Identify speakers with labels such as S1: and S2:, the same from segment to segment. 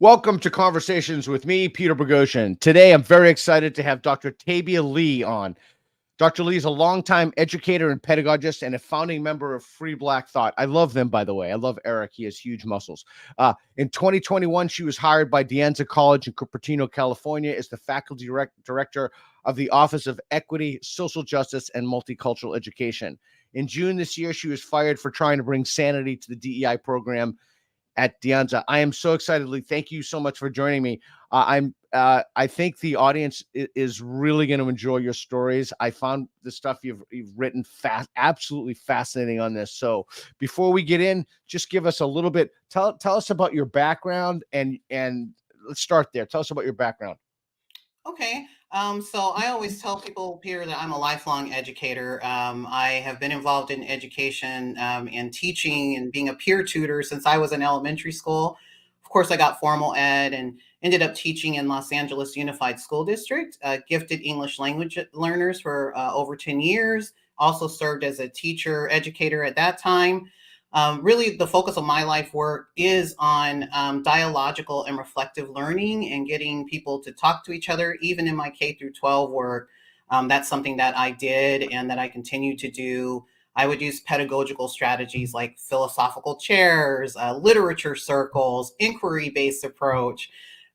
S1: Welcome to Conversations with me, Peter Boghossian. Today, I'm very excited to have Dr. Tabia Lee on. Dr. Lee is a longtime educator and pedagogist and a founding member of Free Black Thought. I love them, by the way. I love Eric. He has huge muscles. In 2021, she was hired by DeAnza College in Cupertino, California, as the faculty director of the Office of Equity, Social Justice, and Multicultural Education. In June this year, she was fired for trying to bring sanity to the DEI program at DeAnza. I am so excited, Lee. Thank you so much for joining me. I think the audience is really going to enjoy your stories. I found the stuff you've written absolutely fascinating on this. So before we get in, just give us a little bit. Tell us about your background and let's start there. Tell us about your background.
S2: Okay. So I always tell people, Peter, that I'm a lifelong educator. I have been involved in education and teaching and being a peer tutor since I was in elementary school. Of course, I got formal ed and ended up teaching in Los Angeles Unified School District, gifted English language learners for over 10 years. Also served as a teacher, educator at that time. Really, the focus of my life work is on dialogical and reflective learning and getting people to talk to each other, even in my K through 12 work. That's something that I did and that I continue to do. I would use pedagogical strategies like philosophical chairs, literature circles, inquiry-based approach,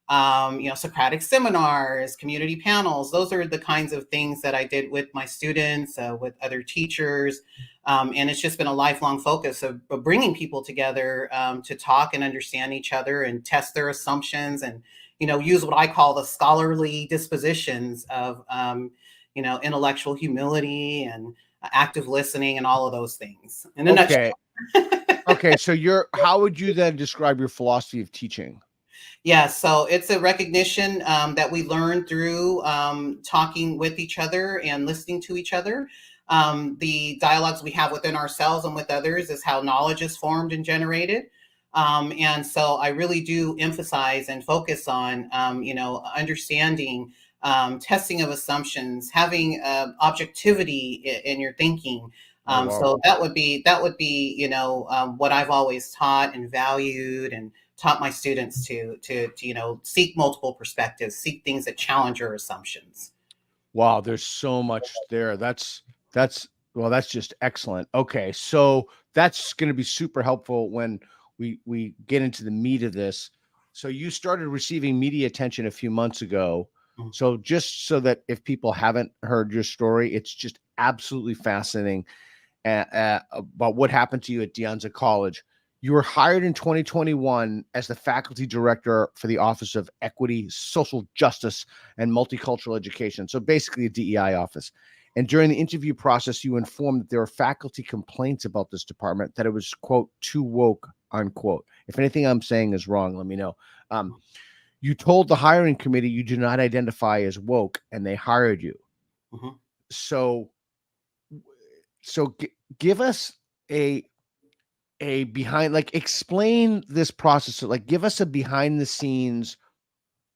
S2: Socratic seminars, community panels. Those are the kinds of things that I did with my students, with other teachers. And it's just been a lifelong focus of bringing people together to talk and understand each other and test their assumptions and, use what I call the scholarly dispositions of, intellectual humility and active listening and all of those things. In a nutshell.
S1: Okay. So how would you then describe your philosophy of teaching?
S2: Yeah, so it's a recognition that we learn through talking with each other and listening to each other. The dialogues we have within ourselves and with others is how knowledge is formed and generated. And so I really do emphasize and focus on, understanding, testing of assumptions, having objectivity in your thinking.
S1: Wow.
S2: So that would be, what I've always taught and valued and taught my students to seek multiple perspectives, seek things that challenge your assumptions.
S1: Wow, there's so much there. That's just excellent. Okay, so that's going to be super helpful when we get into the meat of this. So you started receiving media attention a few months ago.
S2: Mhm.
S1: So just so that if people haven't heard your story, it's just absolutely fascinating about what happened to you at DeAnza College. You were hired in 2021 as the faculty director for the Office of Equity, Social Justice, and Multicultural Education. So basically a DEI office. And during the interview process, you informed that there were faculty complaints about this department, that it was, quote, too woke, unquote. If anything I'm saying is wrong, let me know. You told the hiring committee you do not identify as woke, and they hired you.
S2: Mhm.
S1: So give us a behind, like, explain this process. So, like, give us a behind the scenes.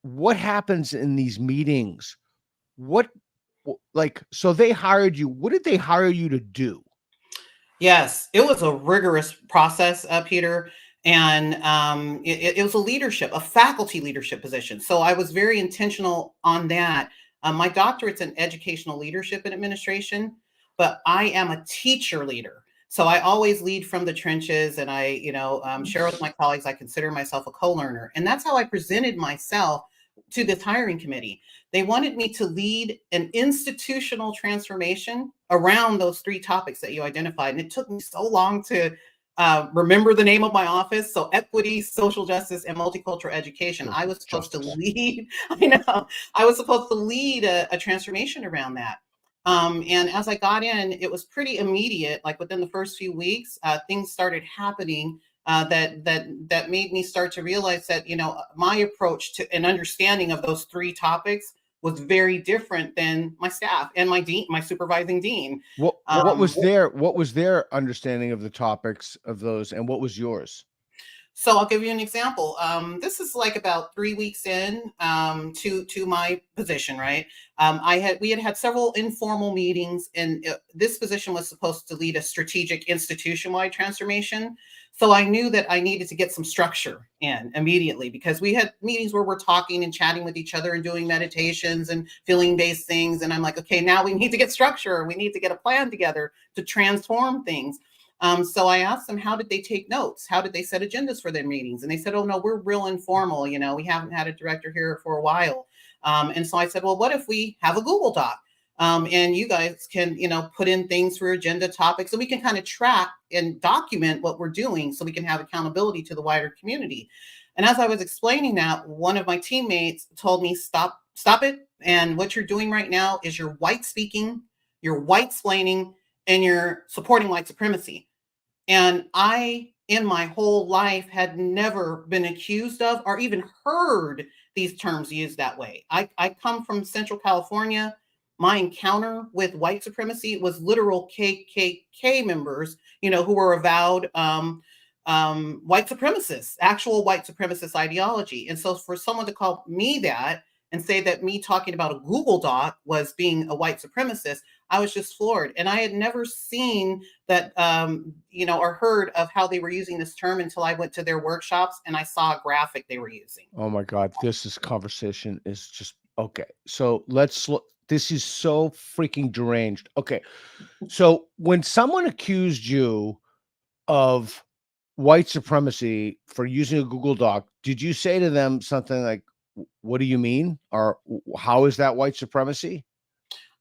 S1: What happens in these meetings? So they hired you. What did they hire you to do?
S2: Yes, it was a rigorous process, Peter. And it was a faculty leadership position. So I was very intentional on that. My doctorate's in educational leadership and administration, but I am a teacher leader. So I always lead from the trenches, and I, share with my colleagues. I consider myself a co-learner, and that's how I presented myself to this hiring committee. They wanted me to lead an institutional transformation around those three topics that you identified. And it took me so long to remember the name of my office. So equity, social justice, and multicultural education. I was supposed to lead, I was supposed to lead a transformation around that. And as I got in, it was pretty immediate. Like within the first few weeks, things started happening that made me start to realize that, my approach to an understanding of those three topics was very different than my staff and my dean, my supervising dean.
S1: What was their understanding of the topics of those, and what was yours?
S2: So I'll give you an example. This is like about 3 weeks in to my position, right? We had several informal meetings, and this position was supposed to lead a strategic institution-wide transformation. So I knew that I needed to get some structure in immediately, because we had meetings where we're talking and chatting with each other and doing meditations and feeling-based things. And I'm like, okay, now we need to get structure. We need to get a plan together to transform things. So I asked them, how did they take notes? How did they set agendas for their meetings? And they said, oh, no, we're real informal. You know, we haven't had a director here for a while. And so I said, well, what if we have a Google Doc? And you guys can, you know, put in things for agenda topics, so we can kind of track and document what we're doing, so we can have accountability to the wider community. And as I was explaining that, one of my teammates told me, stop it. And what you're doing right now is you're white speaking, you're white splaining, and you're supporting white supremacy. And I, in my whole life, had never been accused of or even heard these terms used that way. I come from Central California. My encounter with white supremacy was literal KKK members, you know, who were avowed white supremacists, actual white supremacist ideology. And so for someone to call me that and say that me talking about a Google Doc was being a white supremacist, I was just floored. And I had never seen that, you know, or heard of how they were using this term until I went to their workshops and I saw a graphic they were using.
S1: Oh my God, this conversation is just okay. So this is so freaking deranged. Okay. So when someone accused you of white supremacy for using a Google Doc, did you say to them something like, what do you mean? Or how is that white supremacy?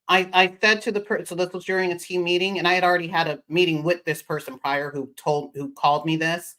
S2: I said to the person, so this was during a team meeting, and I had already had a meeting with this person prior who called me this.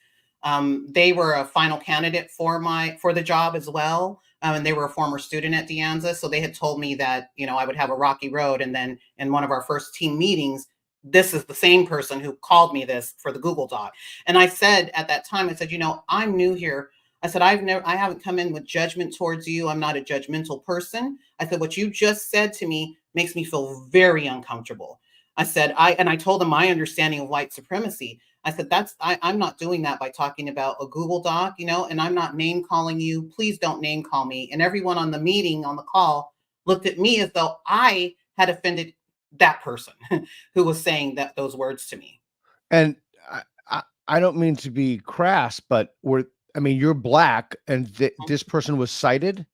S2: They were a final candidate for the job as well. And they were a former student at DeAnza. So they had told me that, you know, I would have a rocky road. And then in one of our first team meetings, this is the same person who called me this for the Google Doc. And I said at that time, I said, you know, I'm new here. I said, I haven't come in with judgment towards you. I'm not a judgmental person. I said, what you just said to me makes me feel very uncomfortable. I said, I told them my understanding of white supremacy. I said, I'm not doing that by talking about a Google Doc, you know, and I'm not name calling you. Please don't name call me. And everyone on the meeting, on the call, looked at me as though I had offended that person who was saying those words to me.
S1: And I don't mean to be crass, but I mean, you're black and this person was cited.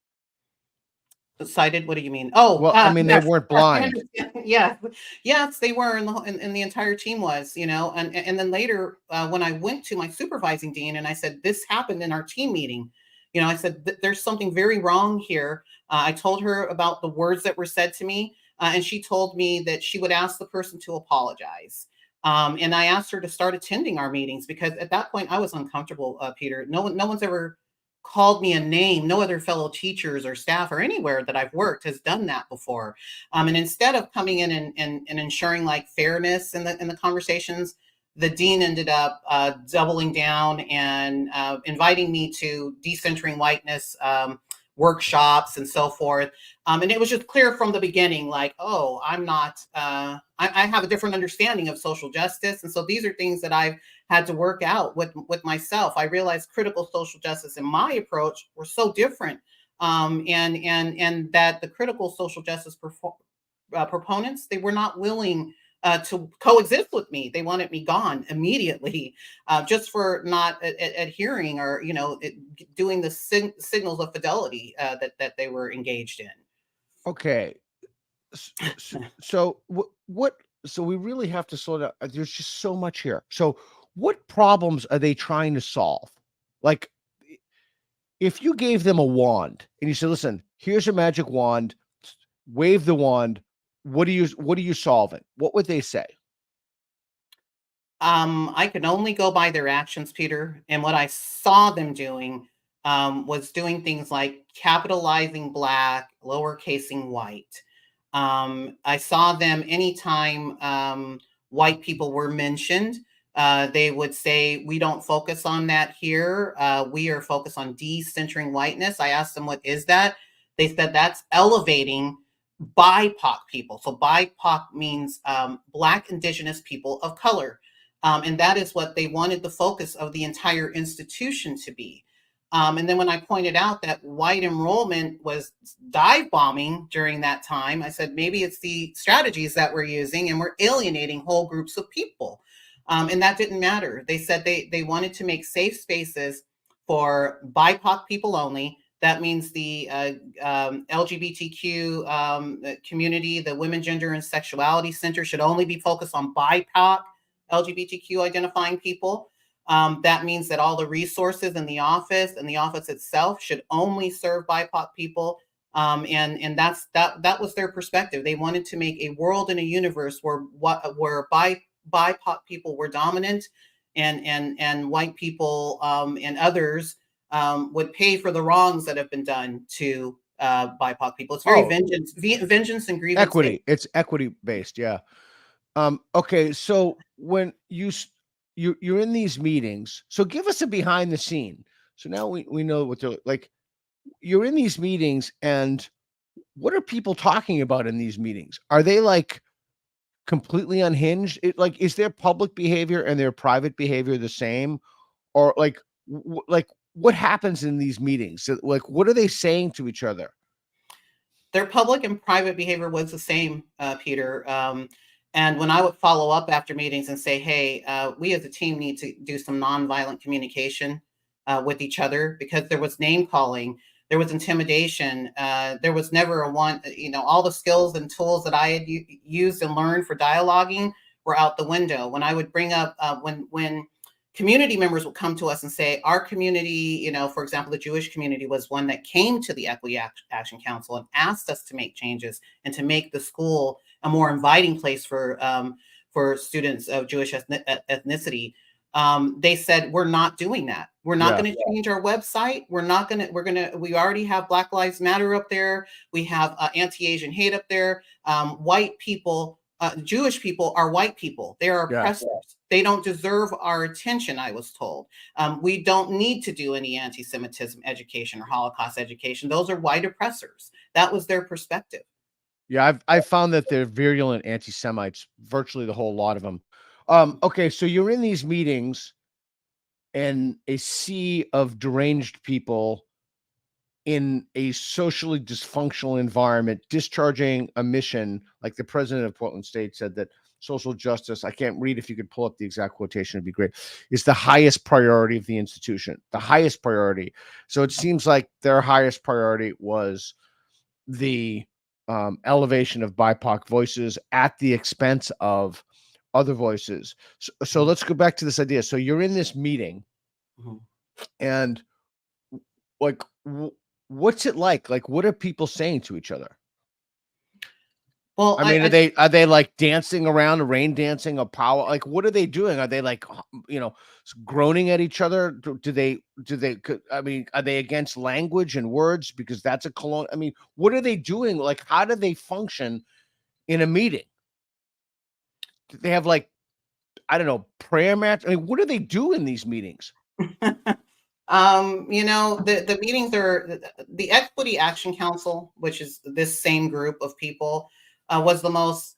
S2: Cited? What do you mean? Oh,
S1: Well, I mean, they
S2: yes,
S1: weren't
S2: yes, I
S1: blind.
S2: understand. Yes, yes, they were, and the entire team was, you know, and then later when I went to my supervising dean and I said this happened in our team meeting, you know, I said there's something very wrong here. I told her about the words that were said to me, and she told me that she would ask the person to apologize. And I asked her to start attending our meetings, because at that point I was uncomfortable, Peter. No one's ever called me a name. No other fellow teachers or staff or anywhere that I've worked has done that before. And instead of coming in and ensuring like fairness in the conversations, the dean ended up doubling down and inviting me to Decentering Whiteness workshops and so forth. And it was just clear from the beginning, like, oh, I'm not, I have a different understanding of social justice. And so these are things that I've had to work out with myself. I realized critical social justice and my approach were so different. And that the critical social justice proponents, they were not willing to coexist with me. They wanted me gone immediately, just for not adhering or, you know, doing the signals of fidelity that they were engaged in.
S1: Okay. So what? So we really have to slow down. There's just so much here. So what problems are they trying to solve? Like, if you gave them a wand and you said, "Listen, here's a magic wand. Wave the wand. What are you solving?" What would they say?
S2: I could only go by their actions, Peter. And what I saw them doing was doing things like capitalizing Black, lowercasing white. I saw them anytime white people were mentioned. They would say, we don't focus on that here. We are focused on decentering whiteness. I asked them, what is that? They said that's elevating BIPOC people. So BIPOC means Black, Indigenous people of color. And that is what they wanted the focus of the entire institution to be. And then when I pointed out that white enrollment was dive bombing during that time, I said, maybe it's the strategies that we're using and we're alienating whole groups of people. And that didn't matter. They said they wanted to make safe spaces for BIPOC people only. That means the LGBTQ community, the Women, Gender, and Sexuality Center should only be focused on BIPOC, LGBTQ identifying people. That means that all the resources in the office and the office itself should only serve BIPOC people. And that was their perspective. They wanted to make a world and a universe where BIPOC people were dominant, and white people and others would pay for the wrongs that have been done to BIPOC people. It's very vengeance and grievance.
S1: Equity. It's equity based. Yeah. Okay. So when you're in these meetings, so give us a behind the scene. So now we know what they're like. You're in these meetings, and what are people talking about in these meetings? Are they like completely unhinged? Is their public behavior and their private behavior the same, or like what happens in these meetings? So, like, what are they saying to each other?
S2: Their public and private behavior was the same, Peter. And when I would follow up after meetings and say, hey, we as a team need to do some nonviolent communication with each other, because there was name calling, there was intimidation, there was never all the skills and tools that I had used and learned for dialoguing were out the window. When I would bring up, when community members would come to us and say, our community, for example, the Jewish community was one that came to the Equity Action Council and asked us to make changes and to make the school a more inviting place for students of Jewish ethnicity. They said, we're not doing that. We're not going to change our website. We already have Black Lives Matter up there. We have anti-Asian hate up there. White people, Jewish people are white people. They are oppressors. They don't deserve our attention, I was told. We don't need to do any anti-Semitism education or Holocaust education. Those are white oppressors. That was their perspective.
S1: Yeah, I've found that they're virulent anti-Semites, virtually the whole lot of them. Okay, so you're in these meetings, and a sea of deranged people in a socially dysfunctional environment, discharging a mission, like the president of Portland State said that social justice, I can't read, if you could pull up the exact quotation, it'd be great, is the highest priority of the institution, the highest priority. So it seems like their highest priority was the elevation of BIPOC voices at the expense of other voices. So let's go back to this idea. So you're in this meeting, and like, what's it like? Like, what are people saying to each other?
S2: Well,
S1: I mean, are they like dancing around, rain dancing, a power? Like, what are they doing? Are they like, groaning at each other? Do they? I mean, are they against language and words, because that's a colon? I mean, what are they doing? Like, how do they function in a meeting? Do they have, like, I don't know, prayer match? I mean, what do they do in these meetings?
S2: The meetings are the Equity Action Council, which is this same group of people, was the most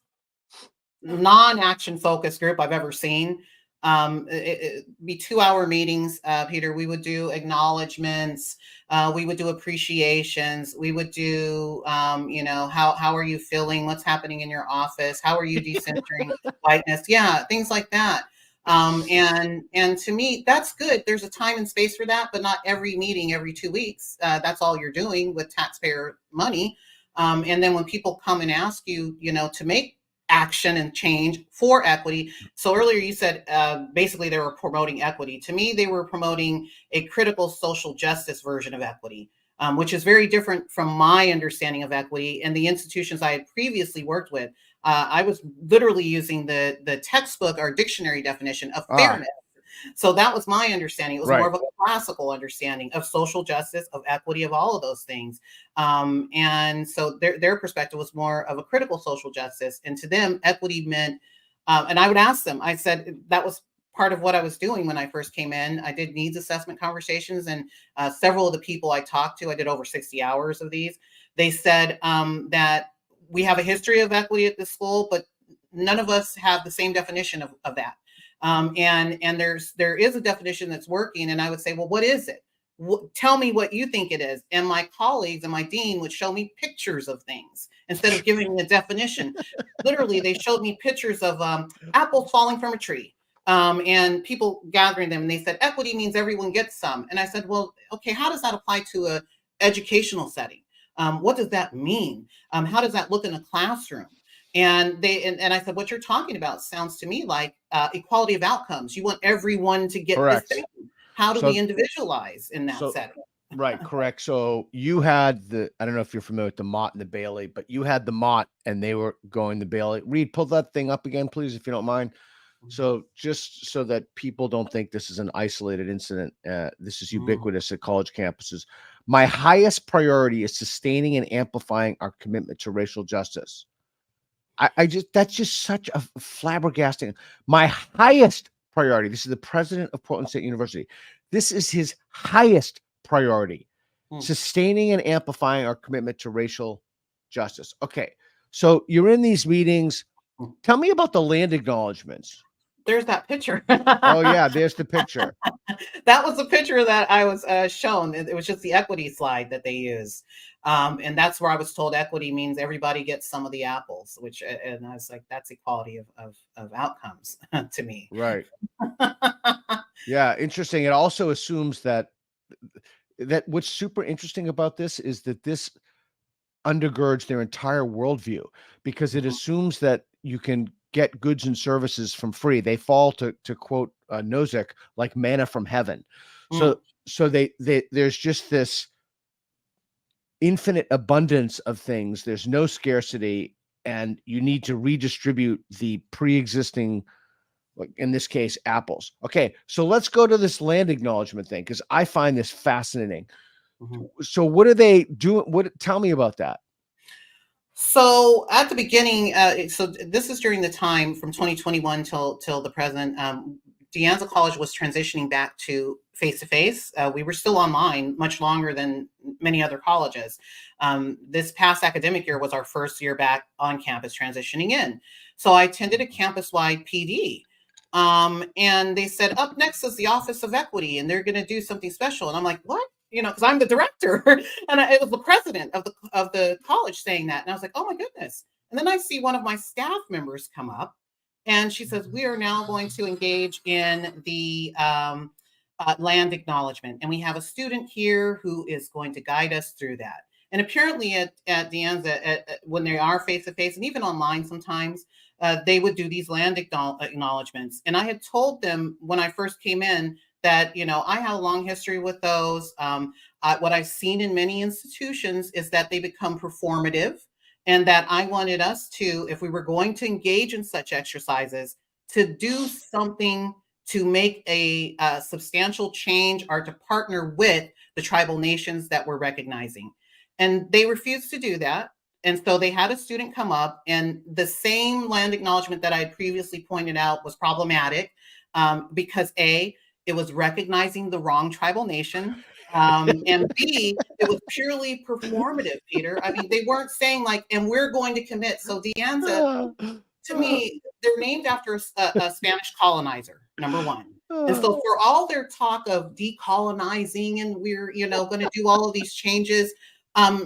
S2: non-action focused group I've ever seen. It'd be 2-hour meetings, Peter. We would do acknowledgements, we would do appreciations, we would do, how are you feeling? What's happening in your office? How are you decentering whiteness? Yeah, things like that. And to me, that's good. There's a time and space for that, but not every meeting every 2 weeks. That's all you're doing with taxpayer money. And then when people come and ask you, to make action and change for equity. So earlier you said basically they were promoting equity. To me, they were promoting a critical social justice version of equity, which is very different from my understanding of equity and the institutions I had previously worked with. I was literally using the textbook or dictionary definition of fairness. So that was my understanding. It was more of a classical understanding of social justice, of equity, of all of those things. And so their perspective was more of a critical social justice. And to them, equity meant, and I would ask them, I said, that was part of what I was doing when I first came in. I did needs assessment conversations, and several of the people I talked to, I did over 60 hours of these. They said that we have a history of equity at this school, but none of us have the same definition of that. And there is a definition that's working. And I would say, well, what is it? Tell me what you think it is. And my colleagues and my dean would show me pictures of things instead of giving me a definition. Literally, they showed me pictures of apples falling from a tree. and people gathering them, and they said equity means everyone gets some. And I said, well, okay, how does that apply to a educational setting? What does that mean? How does that look in a classroom? And I said, what you're talking about sounds to me like equality of outcomes. You want everyone to get the
S1: Correct.
S2: same. How do we individualize in that setting?
S1: Right, correct. So you had I don't know if you're familiar with the Mott and the Bailey, but you had the Mott and they were going the Bailey. Reed, pull that thing up again, please, if you don't mind. So just so that people don't think this is an isolated incident, this is ubiquitous at college campuses. My highest priority is sustaining and amplifying our commitment to racial justice. That's just such a flabbergasting. My highest priority. This is the president of Portland State University. This is his highest priority, sustaining and amplifying our commitment to racial justice. Okay, so you're in these meetings. Tell me about the land acknowledgements.
S2: There's that picture.
S1: Oh yeah, there's the picture.
S2: That was the picture that I was shown. It was just the equity slide that they used. And that's where I was told equity means everybody gets some of the apples, and I was like, that's equality of outcomes to me.
S1: Right. Yeah, interesting. It also assumes that what's super interesting about this is that this undergirds their entire worldview, because it assumes that you can get goods and services from free. They fall to quote Nozick, like manna from heaven. So there's just this infinite abundance of things. There's no scarcity, and you need to redistribute the pre-existing, like in this case, apples. Okay, so let's go to this land acknowledgement thing, because I find this fascinating. So what are they doing? Tell me about that.
S2: So at the beginning, so this is during the time from 2021 till the present. DeAnza College was transitioning back to face-to-face. We were still online much longer than many other colleges. This past academic year was our first year back on campus transitioning in. So I attended a campus-wide PD. And they said, up next is the Office of Equity, and they're going to do something special. And I'm like, what? Because I'm the director, and it was the president of the college saying that. And I was like, oh my goodness. And then I see one of my staff members come up, and she says, we are now going to engage in the land acknowledgement. And we have a student here who is going to guide us through that. And apparently at DeAnza, when they are face-to-face and even online sometimes, they would do these land acknowledgements. And I had told them when I first came in that, I have a long history with those. What I've seen in many institutions is that they become performative, and that I wanted us to, if we were going to engage in such exercises, to do something to make a substantial change or to partner with the tribal nations that we're recognizing. And they refused to do that. And so they had a student come up, and the same land acknowledgement that I had previously pointed out was problematic because A, it was recognizing the wrong tribal nation, and B, it was purely performative, Peter. I mean, they weren't saying like, and we're going to commit. So DeAnza, to me, they're named after a Spanish colonizer, number one. And so for all their talk of decolonizing and we're, going to do all of these changes,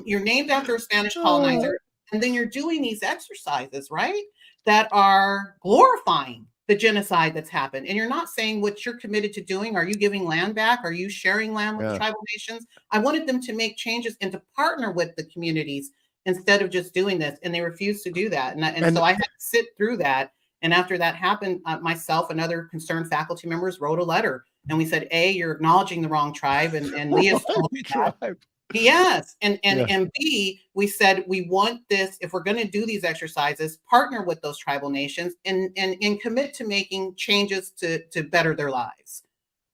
S2: you're named after a Spanish colonizer, and then you're doing these exercises, right, that are glorifying the genocide that's happened. And you're not saying what you're committed to doing. Are you giving land back? Are you sharing land with the tribal nations? I wanted them to make changes and to partner with the communities instead of just doing this. And they refused to do that. And so I had to sit through that. And after that happened, myself and other concerned faculty members wrote a letter. And we said, A, you're acknowledging the wrong tribe. And Leah's told you that. Yes. And B, we said, we want this, if we're going to do these exercises, partner with those tribal nations and commit to making changes to better their lives.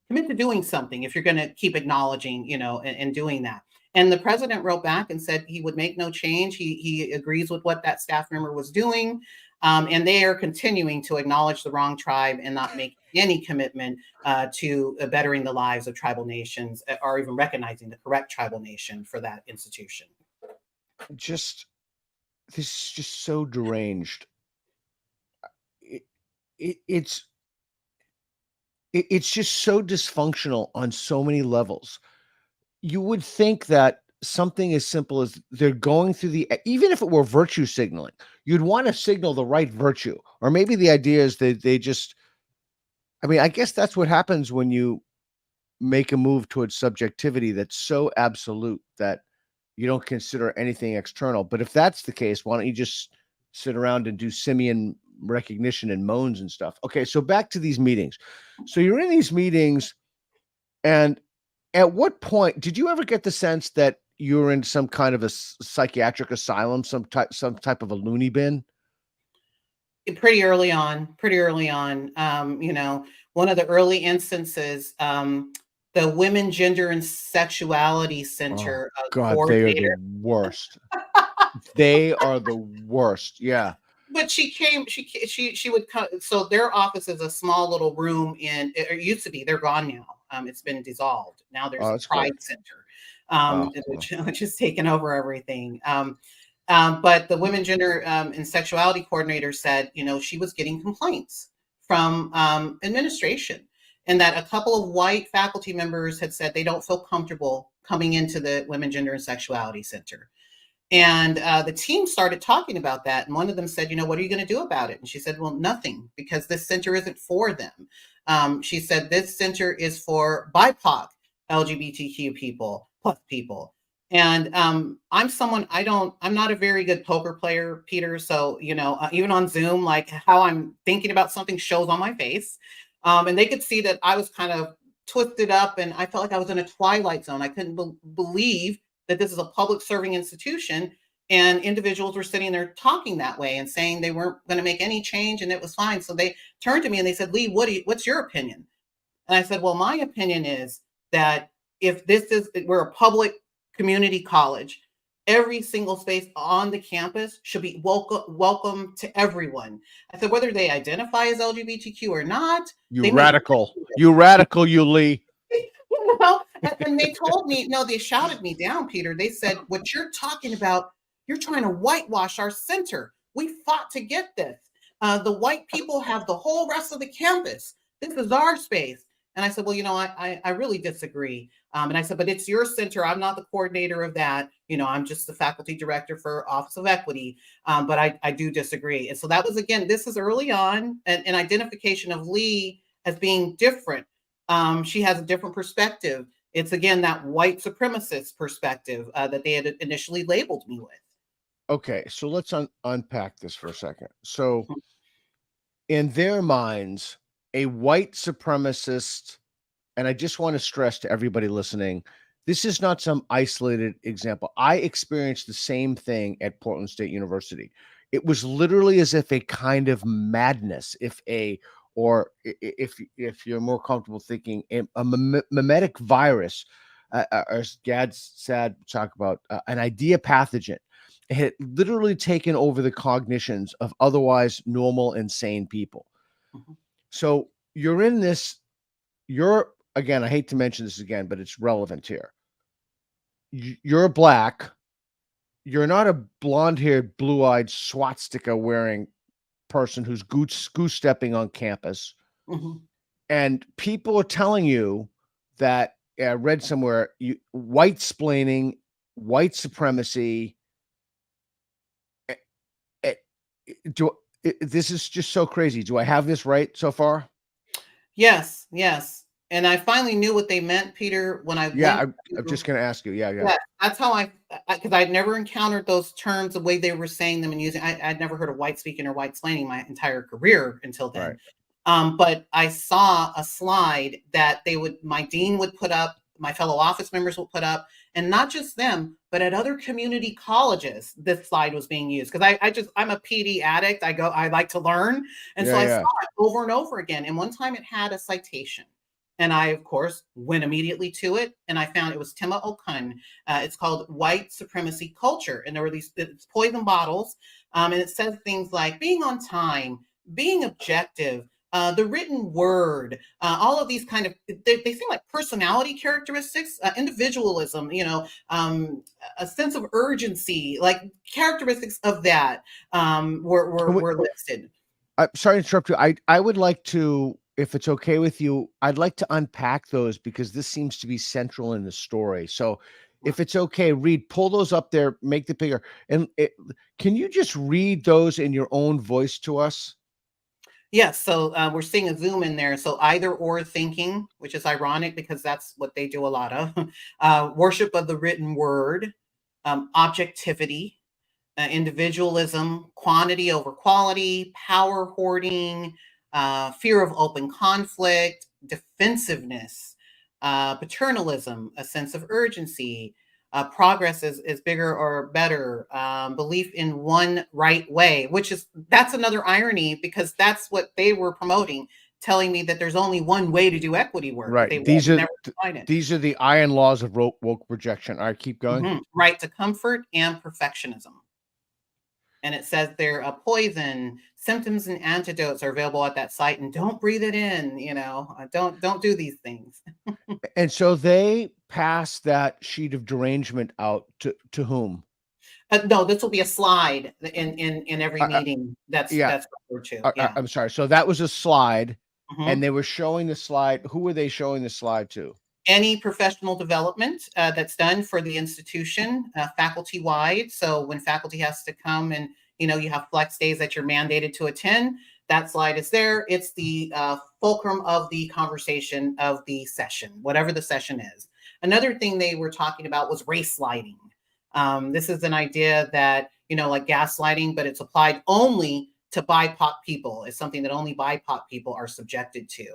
S2: Commit to doing something if you're going to keep acknowledging, and doing that. And the president wrote back and said he would make no change. He agrees with what that staff member was doing. And they are continuing to acknowledge the wrong tribe and not make any commitment to bettering the lives of tribal nations, or even recognizing the correct tribal nation for that institution.
S1: This is just so deranged. It's just so dysfunctional on so many levels. You would think that something as simple as they're going through even if it were virtue signaling, you'd want to signal the right virtue. Or maybe the idea is that they just, I mean, I guess that's what happens when you make a move towards subjectivity that's so absolute that you don't consider anything external. But if that's the case, why don't you just sit around and do simian recognition and moans and stuff? Okay, so back to these meetings. So you're in these meetings, and at what point did you ever get the sense that you were in some kind of a psychiatric asylum, some type of a loony bin?
S2: Pretty early on, pretty early on. One of the early instances, the Women, Gender, and Sexuality
S1: Oh
S2: Center
S1: God, they are the
S2: coordinator.
S1: worst. They are the worst. Yeah.
S2: But she would come. So their office is a small little room it used to be. They're gone now. It's been dissolved. Now
S1: Oh,
S2: there's a
S1: that's good.
S2: Pride Center,
S1: Oh,
S2: which has taken over everything. But the Women, Gender, and Sexuality coordinator said, she was getting complaints from administration, and that a couple of white faculty members had said they don't feel comfortable coming into the Women, Gender, and Sexuality Center. And the team started talking about that. And one of them said, what are you going to do about it? And she said, well, nothing, because this center isn't for them. She said, this center is for BIPOC, LGBTQ people, plus people. And I'm not a very good poker player, Peter. So, even on Zoom, like how I'm thinking about something shows on my face. And they could see that I was kind of twisted up, and I felt like I was in a twilight zone. I couldn't believe that this is a public serving institution, and individuals were sitting there talking that way and saying they weren't going to make any change and it was fine. So they turned to me and they said, Lee, what's your opinion? And I said, well, my opinion is that if we're a public community college, every single space on the campus should be welcome to everyone. I said, whether they identify as LGBTQ or not,
S1: you radical, you Lee.
S2: And they told me, no, they shouted me down, Peter. They said, what you're talking about, you're trying to whitewash our center. We fought to get this. The white people have the whole rest of the campus. This is our space. And I said, well, I really disagree. And I said, but it's your center. I'm not the coordinator of that. I'm just the faculty director for Office of Equity. But I do disagree. And so that was, again, this is early on, an identification of Lee as being different. She has a different perspective. It's, again, that white supremacist perspective that they had initially labeled me with.
S1: Okay, so let's unpack this for a second. So in their minds, a white supremacist, and I just want to stress to everybody listening, this is not some isolated example. I experienced the same thing at Portland State University. It was literally as if a kind of madness, if you're more comfortable thinking a mimetic virus, as Gad Sad talk about, an idea pathogen, it had literally taken over the cognitions of otherwise normal and sane people.
S2: Mhm.
S1: So you're in this, again, I hate to mention this again, but it's relevant here. You're black. You're not a blonde-haired, blue-eyed, swastika-wearing person who's goose stepping on campus.
S2: Mm-hmm.
S1: And people are telling you that, I read somewhere, white splaining, white supremacy. This is just so crazy. Do I have this right so far?
S2: Yes. And I finally knew what they meant, Peter, when I
S1: Yeah,
S2: went.
S1: I'm just going to ask you. Yeah.
S2: That's how because I'd never encountered those terms the way they were saying them and using. I'd never heard of white speaking or white splaining my entire career until then.
S1: Right.
S2: But I saw a slide that my dean would put up, my fellow office members would put up, and not just them, but at other community colleges, this slide was being used. Because I'm a PD addict. I like to learn. And so I saw it over and over again. And one time it had a citation. And I, of course, went immediately to it. And I found it was Tema Okun. It's called White Supremacy Culture. And there were these poison bottles. And it says things like being on time, being objective, the written word, all of these kind of, they seem like personality characteristics, individualism, a sense of urgency, like characteristics of that were listed.
S1: I'm sorry to interrupt you. I would like to, if it's okay with you, I'd like to unpack those because this seems to be central in the story. So if it's okay, pull those up there, make the bigger. And can you just read those in your own voice to us?
S2: Yes, so we're seeing a zoom in there. So either or thinking, which is ironic because that's what they do a lot of. Worship of the written word, objectivity, individualism, quantity over quality, power hoarding, fear of open conflict, defensiveness, paternalism, a sense of urgency. Progress is bigger or better. Belief in one right way, that's another irony because that's what they were promoting, telling me that there's only one way to do equity work.
S1: Right.
S2: They
S1: These are
S2: never define it.
S1: these are the iron laws of woke rejection. All right, keep going.
S2: Right to comfort and perfectionism. And it says there, a poison, symptoms and antidotes are available at that site, and don't breathe it in. Don't do these things.
S1: And so they pass that sheet of derangement out to whom?
S2: No, this will be a slide in every
S1: Uh,
S2: meeting.
S1: yeah,
S2: That's referred to. Yeah.
S1: I'm sorry. So that was a slide, and
S2: Mhm.
S1: they were showing the slide. Who were they showing the slide to?
S2: Any professional development that's done for the institution, faculty wide. So when faculty has to come and you have flex days that you're mandated to attend, that slide is there. It's the fulcrum of the conversation of the session, whatever the session is. Another thing they were talking about was race lighting. This is an idea that like gaslighting, but it's applied only to BIPOC people. It's something that only BIPOC people are subjected to.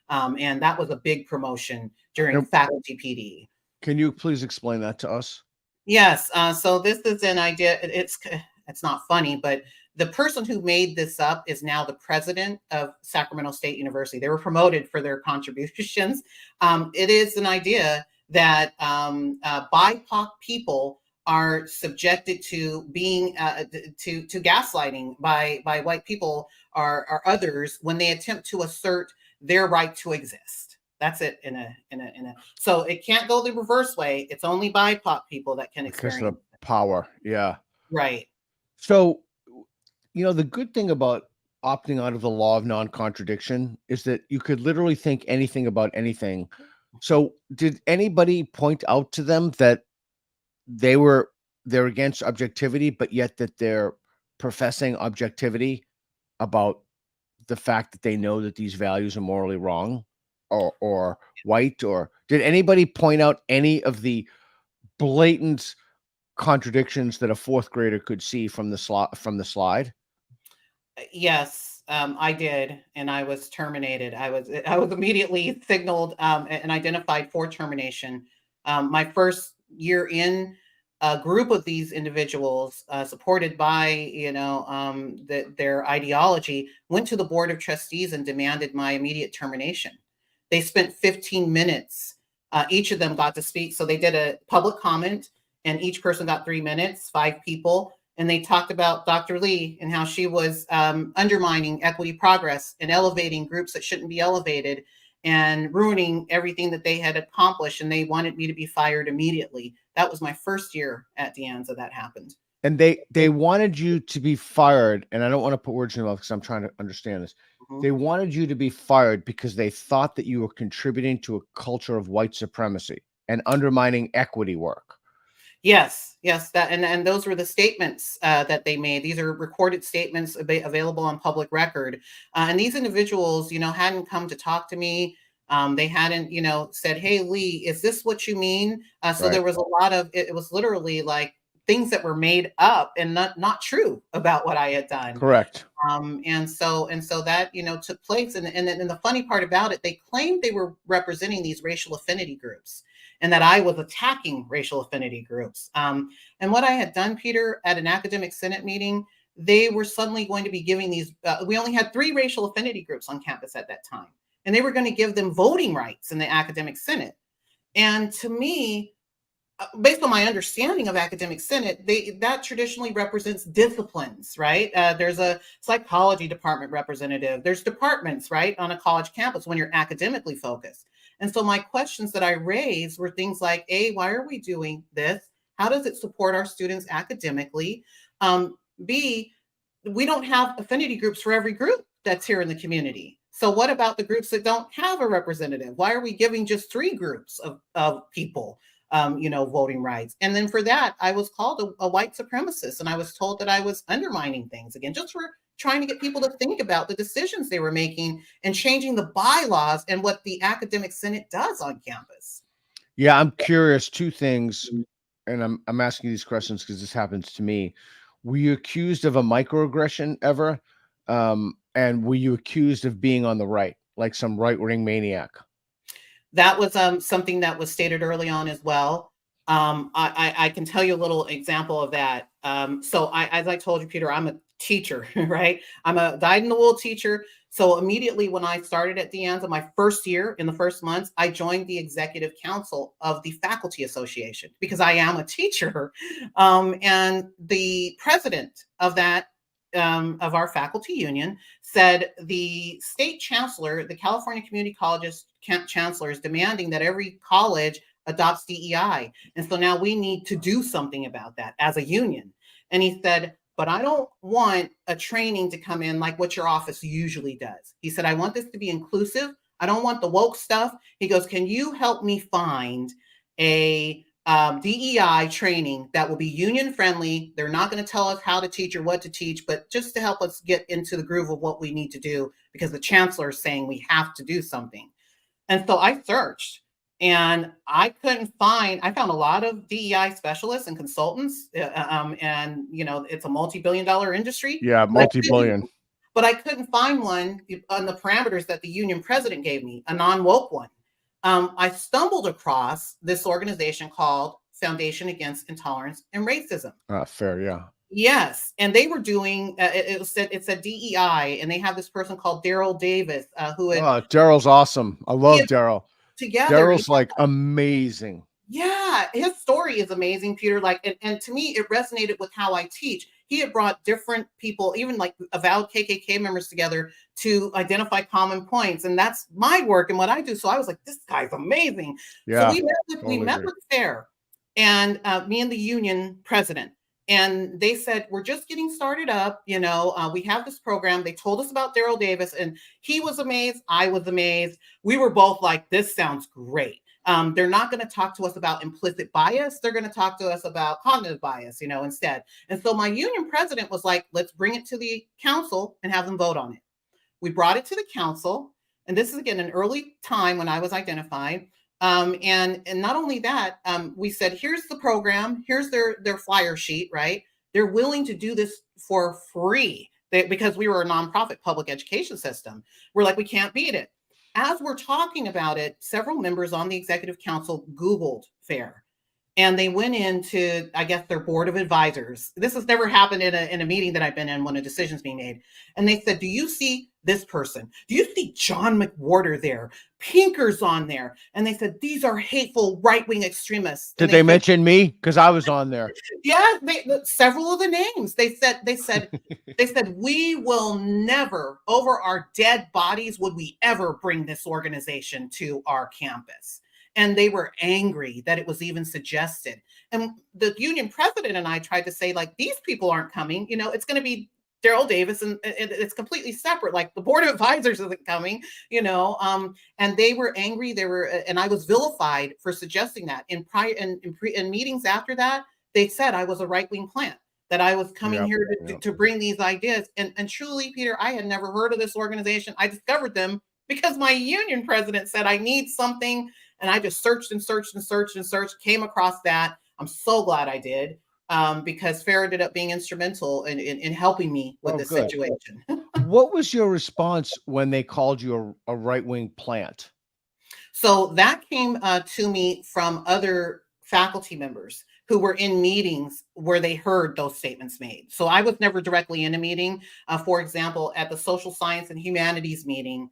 S2: And that was a big promotion during
S1: Now,
S2: faculty PD.
S1: can you please explain that to us?
S2: Yes. So this is an idea. It's not funny, but the person who made this up is now the president of Sacramento State University. They were promoted for their contributions. It is an idea that BIPOC people are subjected to being to gaslighting by white people or others when they attempt to assert their right to exist. That's it in a so it can't go the reverse way. It's only BIPOC people that can
S1: Because of
S2: experience
S1: the
S2: it.
S1: power. Yeah.
S2: Right.
S1: So, the good thing about opting out of the law of non-contradiction is that you could literally think anything about anything. So, did anybody point out to them that they're against objectivity, but yet that they're professing objectivity about the fact that they know that these values are morally wrong or white? Or did anybody point out any of the blatant contradictions that a fourth grader could see from the slide?
S2: Yes, I did, and I was terminated. I was immediately signaled and identified for termination. My first year in, a group of these individuals, supported by their ideology, went to the board of trustees and demanded my immediate termination. They spent 15 minutes. Each of them got to speak, so they did a public comment, and each person got 3 minutes. 5 people, and they talked about Dr. Lee and how she was undermining equity progress and elevating groups that shouldn't be elevated and ruining everything that they had accomplished. And they wanted me to be fired immediately. That was my first year at DeAnza that happened.
S1: And they wanted you to be fired, and I don't want to put words in your mouth because I'm trying to understand this.
S2: Mhm.
S1: They wanted you to be fired because they thought that you were contributing to a culture of white supremacy and undermining equity work.
S2: Yes, that and those were the statements that they made. These are recorded statements available on public record. And these individuals, hadn't come to talk to me. They hadn't, said, "Hey, Lee, is this what you mean?" So
S1: Right.
S2: there was a lot of it was literally like things that were made up and not true about what I had done.
S1: Correct.
S2: And so that took place, and the funny part about it, they claimed they were representing these racial affinity groups, and that I was attacking racial affinity groups. And what I had done, Peter, at an academic senate meeting, they were suddenly going to be giving these. We only had 3 racial affinity groups on campus at that time, and they were going to give them voting rights in the academic senate. And to me, based on my understanding of academic senate, that traditionally represents disciplines, right? There's a psychology department representative. There's departments, right, on a college campus when you're academically focused. And so my questions that I raised were things like, A, why are we doing this? How does it support our students academically? B, we don't have affinity groups for every group that's here in the community. So what about the groups that don't have a representative? Why are we giving just 3 groups of people voting rights? And then for that, I was called a white supremacist, and I was told that I was undermining things again, trying to get people to think about the decisions they were making and changing the bylaws and what the academic senate does on campus.
S1: Yeah, I'm curious. Two things, and I'm asking these questions because this happens to me. Were you accused of a microaggression ever? And were you accused of being on the right, like some right-wing maniac?
S2: That was something that was stated early on as well. I can tell you a little example of that. As I told you, Peter, I'm a teacher, right? I'm a dyed-in-the-wool teacher. So immediately when I started at DeAnza, my first year, in the first months, I joined the executive council of the faculty association because I am a teacher. And the president of that, of our faculty union, said the state chancellor, the California Community Colleges chancellor, is demanding that every college adopts DEI. And so now we need to do something about that as a union. And he said, but I don't want a training to come in like what your office usually does. He said, I want this to be inclusive. I don't want the woke stuff. He goes, can you help me find a DEI training that will be union friendly? They're not going to tell us how to teach or what to teach, but just to help us get into the groove of what we need to do, because the chancellor is saying we have to do something. And so I searched and I found a lot of DEI specialists and consultants. And, it's a multi-billion-dollar industry.
S1: Yeah, multi-billion.
S2: But I couldn't find one on the parameters that the union president gave me, a non-woke one. I stumbled across this organization called Foundation Against Intolerance and Racism.
S1: Fair, yeah.
S2: Yes, and they were doing it's a DEI, and they have this person called Daryl Davis, who had
S1: Daryl's awesome. I love Daryl.
S2: Together.
S1: Daryl's like amazing.
S2: Yeah, his story is amazing, Peter. Like, and to me, it resonated with how I teach. He had brought different people, even like avowed KKK members, together to identify common points, and that's my work and what I do. So I was like, this guy's amazing.
S1: Yeah,
S2: so we met with FAIR, and me and the union president, and they said, we're just getting started up. We have this program. They told us about Daryl Davis, and he was amazed. I was amazed. We were both like, this sounds great. They're not going to talk to us about implicit bias. They're going to talk to us about cognitive bias, instead. And so my union president was like, let's bring it to the council and have them vote on it. We brought it to the council. And this is, again, an early time when I was identified. And not only that, we said, here's the program. Here's their flyer sheet, right? They're willing to do this for free because we were a nonprofit public education system. We're like, we can't beat it. As we're talking about it, several members on the executive council Googled FAIR, and they went into, I guess, their board of advisors. This has never happened in a meeting that I've been in when a decision's being made. And they said, do you see this person? Do you see John McWhorter there? Pinker's on there. And they said, these are hateful right-wing extremists.
S1: Did they mention me? Because I was on there.
S2: Yeah, several of the names. They said, we will never, over our dead bodies, would we ever bring this organization to our campus. And they were angry that it was even suggested. And the union president and I tried to say, like, these people aren't coming. It's going to be Daryl Davis, and it's completely separate. Like, the board of advisors isn't coming, and they were angry. And I was vilified for suggesting that. In meetings after that, they said I was a right-wing plant, that I was coming here to bring these ideas. And truly, Peter, I had never heard of this organization. I discovered them because my union president said I need something. And I just searched and searched and searched and searched, came across that. I'm so glad I did, because FAIR ended up being instrumental in helping me with this situation.
S1: What was your response when they called you a right-wing plant?
S2: So that came to me from other faculty members who were in meetings where they heard those statements made. So I was never directly in a meeting. For example, at the social science and humanities meeting,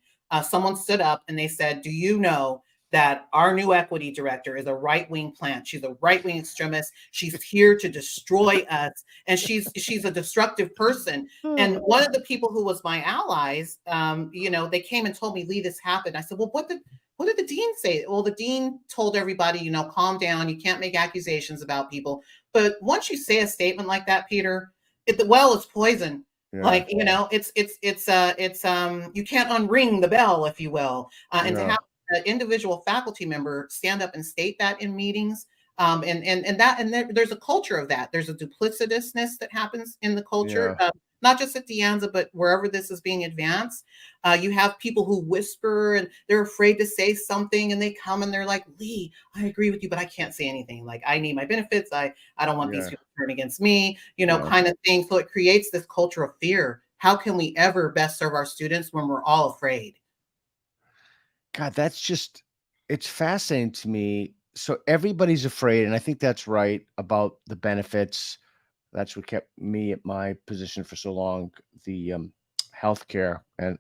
S2: someone stood up and they said, do you know that our new equity director is a right-wing plant? She's a right-wing extremist. She's here to destroy us. And she's a destructive person. And one of the people who was my allies, they came and told me, Lee, this happened. I said, well, what did the dean say? Well, the dean told everybody, calm down. You can't make accusations about people. But once you say a statement like that, Peter, the well is poison. Yeah. Like, it's you can't unring the bell, if you will. And to have an individual faculty member stand up and state that in meetings, and there's a culture of that. There's a duplicitousness that happens in the culture. not just at DeAnza, but wherever this is being advanced. You have people who whisper and they're afraid to say something, and they come and they're like, Lee, I agree with you, but I can't say anything. Like, I need my benefits. I don't want these
S1: Yeah.
S2: people to turn against me,
S1: Yeah.
S2: kind of thing. So it creates this culture of fear. How can we ever best serve our students when we're all afraid?
S1: God, it's fascinating to me. So everybody's afraid, and I think that's right about the benefits. That's what kept me at my position for so long, the healthcare. And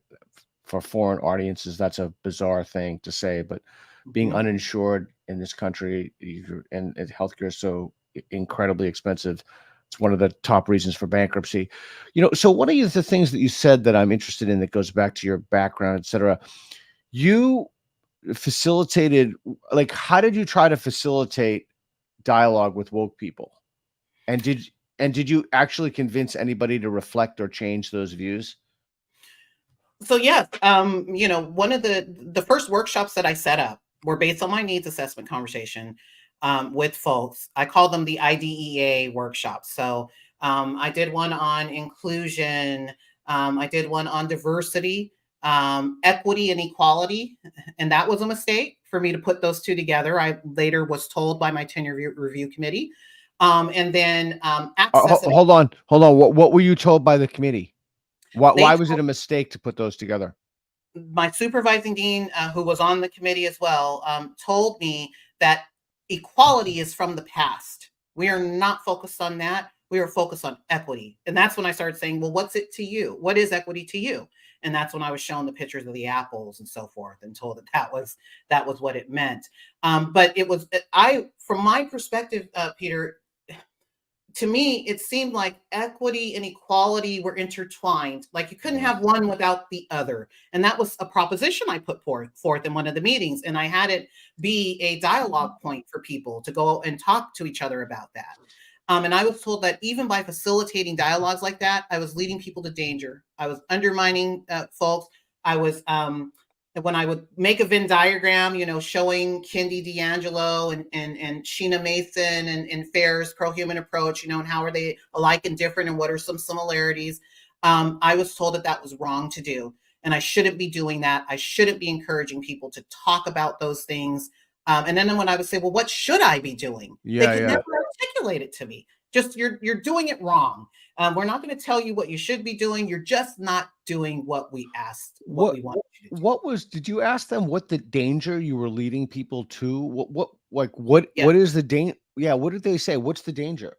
S1: for foreign audiences, that's a bizarre thing to say, but being
S2: Mhm.
S1: uninsured in this country, and healthcare is so incredibly expensive. It's one of the top reasons for bankruptcy. So one of the things that you said that I'm interested in that goes back to your background, et cetera, you facilitated, like, how did you try to facilitate dialogue with woke people? And did you actually convince anybody to reflect or change those views?
S2: So yes, one of the first workshops that I set up were based on my needs assessment conversation with folks. I call them the IDEA workshops. So I did one on inclusion. I did one on diversity, equity, and equality, and that was a mistake for me to put those two together. I later was told by my tenure review committee, and then access and
S1: Hold on. What were you told by the committee? Why
S2: they
S1: was it a mistake to put those together?
S2: my supervising dean, who was on the committee as well, told me that equality is from the past. We are not focused on that. We are focused on equity. And that's when I started saying, well, what's it to you? What is equity to you? And that's when I was shown the pictures of the apples and so forth, and told that that was what it meant. But it was, from my perspective, Peter, to me, it seemed like equity and equality were intertwined. Like, you couldn't
S1: Yeah.
S2: have one without the other. And that was a proposition I put forth in one of the meetings. And I had it be a dialogue point for people to go and talk to each other about that. And I was told that even by facilitating dialogues like that, I was leading people to danger. I was undermining folks. I was when I would make a Venn diagram, showing Kendi D'Angelo and Sheena Mason and Fair's pro-human approach, and how are they alike and different, and what are some similarities. I was told that that was wrong to do, and I shouldn't be doing that. I shouldn't be encouraging people to talk about those things. And then when I would say, well, what should I be doing? They
S1: Yeah,
S2: could
S1: yeah.
S2: never articulate it to me. Just, you're doing it wrong. We're not going to tell you what you should be doing. You're just not doing what we asked, what
S1: What
S2: we wanted you to do.
S1: did you ask them what the danger you were leading people to? What
S2: Yes.
S1: is the danger? Yeah, what did they say? What's the danger?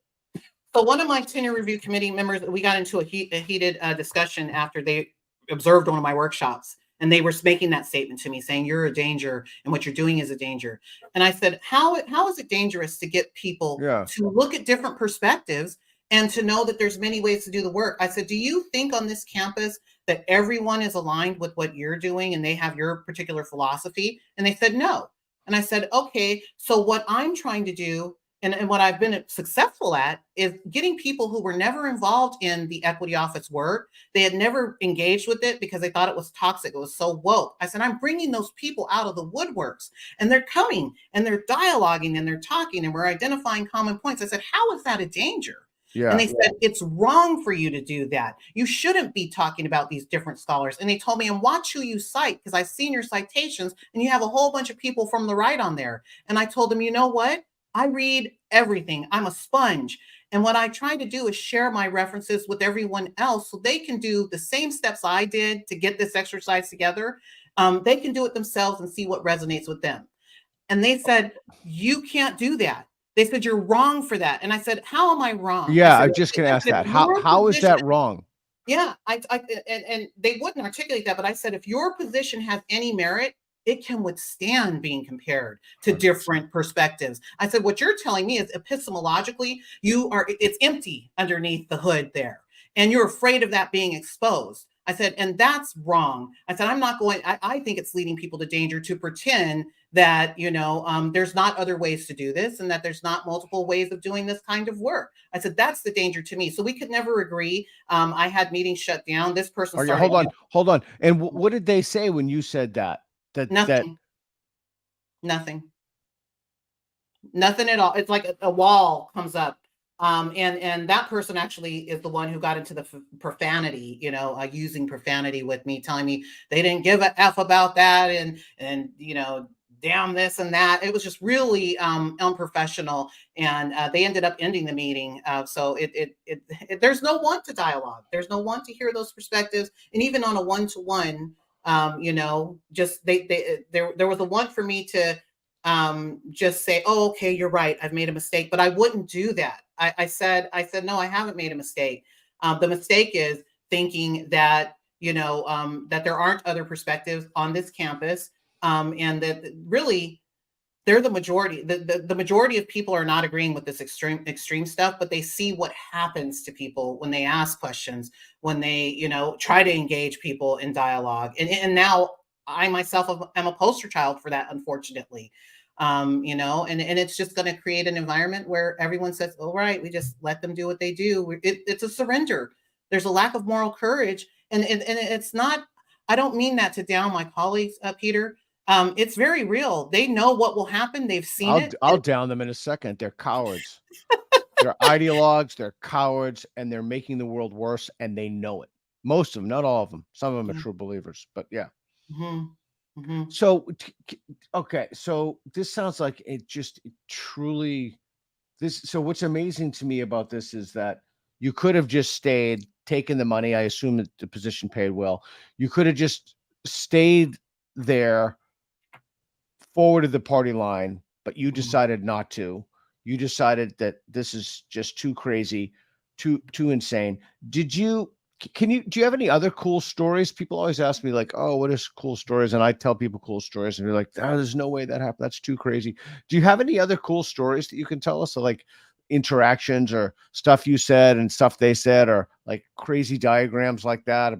S2: So one of my tenure review committee members, we got into a heated discussion after they observed one of my workshops, and they were making that statement to me, saying, "You're a danger, and what you're doing is a danger." And I said, "How is it dangerous to get people
S1: Yeah.
S2: to look at different perspectives and to know that there's many ways to do the work?" I said, "Do you think on this campus that everyone is aligned with what you're doing and they have your particular philosophy?" And they said, "No." And I said, "Okay, so what I'm trying to do, and what I've been successful at, is getting people who were never involved in the equity office work. They had never engaged with it because they thought it was toxic. It was so woke." I said, "I'm bringing those people out of the woodworks, and they're coming and they're dialoguing and they're talking and we're identifying common points." I said, "How is that a danger?" And
S1: Yeah.
S2: they said, "It's wrong for you to do that. You shouldn't be talking about these different scholars." And they told me, "And watch who you cite, because I've seen your citations and you have a whole bunch of people from the right on there." And I told them, "You know what? I read everything. I'm a sponge. And what I try to do is share my references with everyone else so they can do the same steps I did to get this exercise together. They can do it themselves and see what resonates with them." And they said, "You can't do that." They said, "You're wrong for that." And I said, "How am I wrong?" I
S1: Yeah,
S2: said,
S1: I'm just gonna
S2: I
S1: ask
S2: said, "If
S1: that.
S2: your
S1: How is
S2: position,"
S1: that wrong?
S2: yeah, and they wouldn't articulate that, but I said, "If your position has any merit, it can withstand being compared to
S1: 100%.
S2: different perspectives." I said, "What you're telling me is epistemologically, it's empty underneath the hood there, and you're afraid of that being exposed." I said, "And that's wrong." I said, I think it's leading people to danger to pretend that, there's not other ways to do this, and that there's not multiple ways of doing this kind of work. I said, that's the danger to me. So we could never agree. I had meetings shut down. This person
S1: Okay,
S2: started
S1: hold on, hold on. And what did they say when you said that? That
S2: nothing, nothing, nothing at all. It's like a wall comes up. And that person actually is the one who got into the profanity, using profanity with me, telling me they didn't give a F about that, and damn this and that. It was just really unprofessional, and they ended up ending the meeting. So there's no want to dialogue. There's no want to hear those perspectives, and even on a one-to-one, just there was a want for me to just say, oh, okay, you're right, I've made a mistake. But I wouldn't do that. I said, no, I haven't made a mistake. The mistake is thinking that, that there aren't other perspectives on this campus, and that really they're the majority. The majority of people are not agreeing with this extreme stuff, but they see what happens to people when they ask questions, when they, try to engage people in dialogue. And now I myself am a poster child for that, unfortunately. And it's just going to create an environment where everyone says, all right, we just let them do what they do. It's a surrender. There's a lack of moral courage. And it's not, I don't mean that to down my colleagues, Peter. It's very real. They know what will happen. They've seen it.
S1: I'll down them in a second. They're cowards. They're ideologues. They're cowards, and they're making the world worse, and they know it. Most of them, not all of them. Some of them are true believers, but yeah.
S2: Mm-hmm. Mm-hmm.
S1: So, okay. So this sounds like it just truly this. So what's amazing to me about this is that you could have just stayed, taken the money. I assume that the position paid well. You could have just stayed there, forwarded the party line, but you decided not to. You decided that this is just too crazy, too insane. Do you have any other cool stories? People always ask me like, oh, what is cool stories? And I tell people cool stories and they're like, oh, there's no way that happened. That's too crazy. Do you have any other cool stories that you can tell us? So like interactions or stuff you said and stuff they said, or like crazy diagrams like that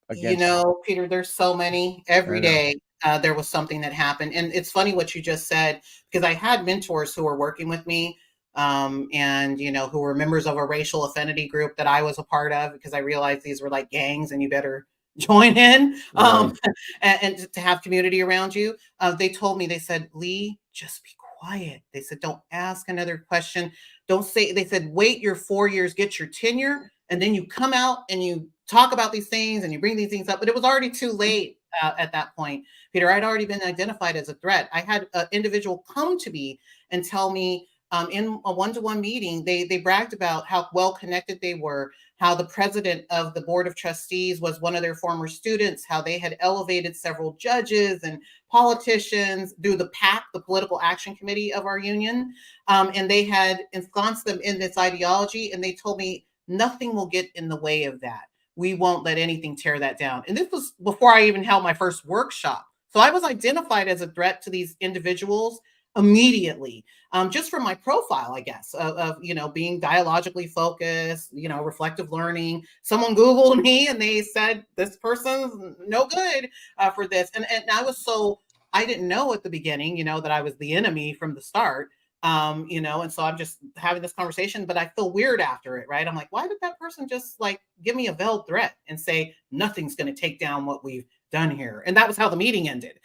S1: against,
S2: Peter, there's so many every day. There was something that happened. And it's funny what you just said, because I had mentors who were working with me, and, who were members of a racial affinity group that I was a part of, because I realized these were like gangs and you better join in, and to have community around you. They told me, they said, Lee, just be quiet. They said, don't ask another question. Don't say, they said, wait your 4 years, get your tenure, and then you come out and you talk about these things and you bring these things up. But it was already too late at that point, Peter. I'd already been identified as a threat. I had an individual come to me and tell me, in a one-to-one meeting, they bragged about how well connected they were, how the president of the board of trustees was one of their former students, how they had elevated several judges and politicians through the PAC, the Political Action Committee of our union, and they had ensconced them in this ideology. And they told me, nothing will get in the way of that. We won't let anything tear that down. And this was before I even held my first workshop. So I was identified as a threat to these individuals immediately, just from my profile, I guess, of being dialogically focused, reflective learning. Someone Googled me and they said, this person's no good for this. And I didn't know at the beginning, that I was the enemy from the start. And so I'm just having this conversation, but I feel weird after it, right? I'm like, why did that person just like give me a veiled threat and say nothing's going to take down what we've done here? And that was how the meeting ended,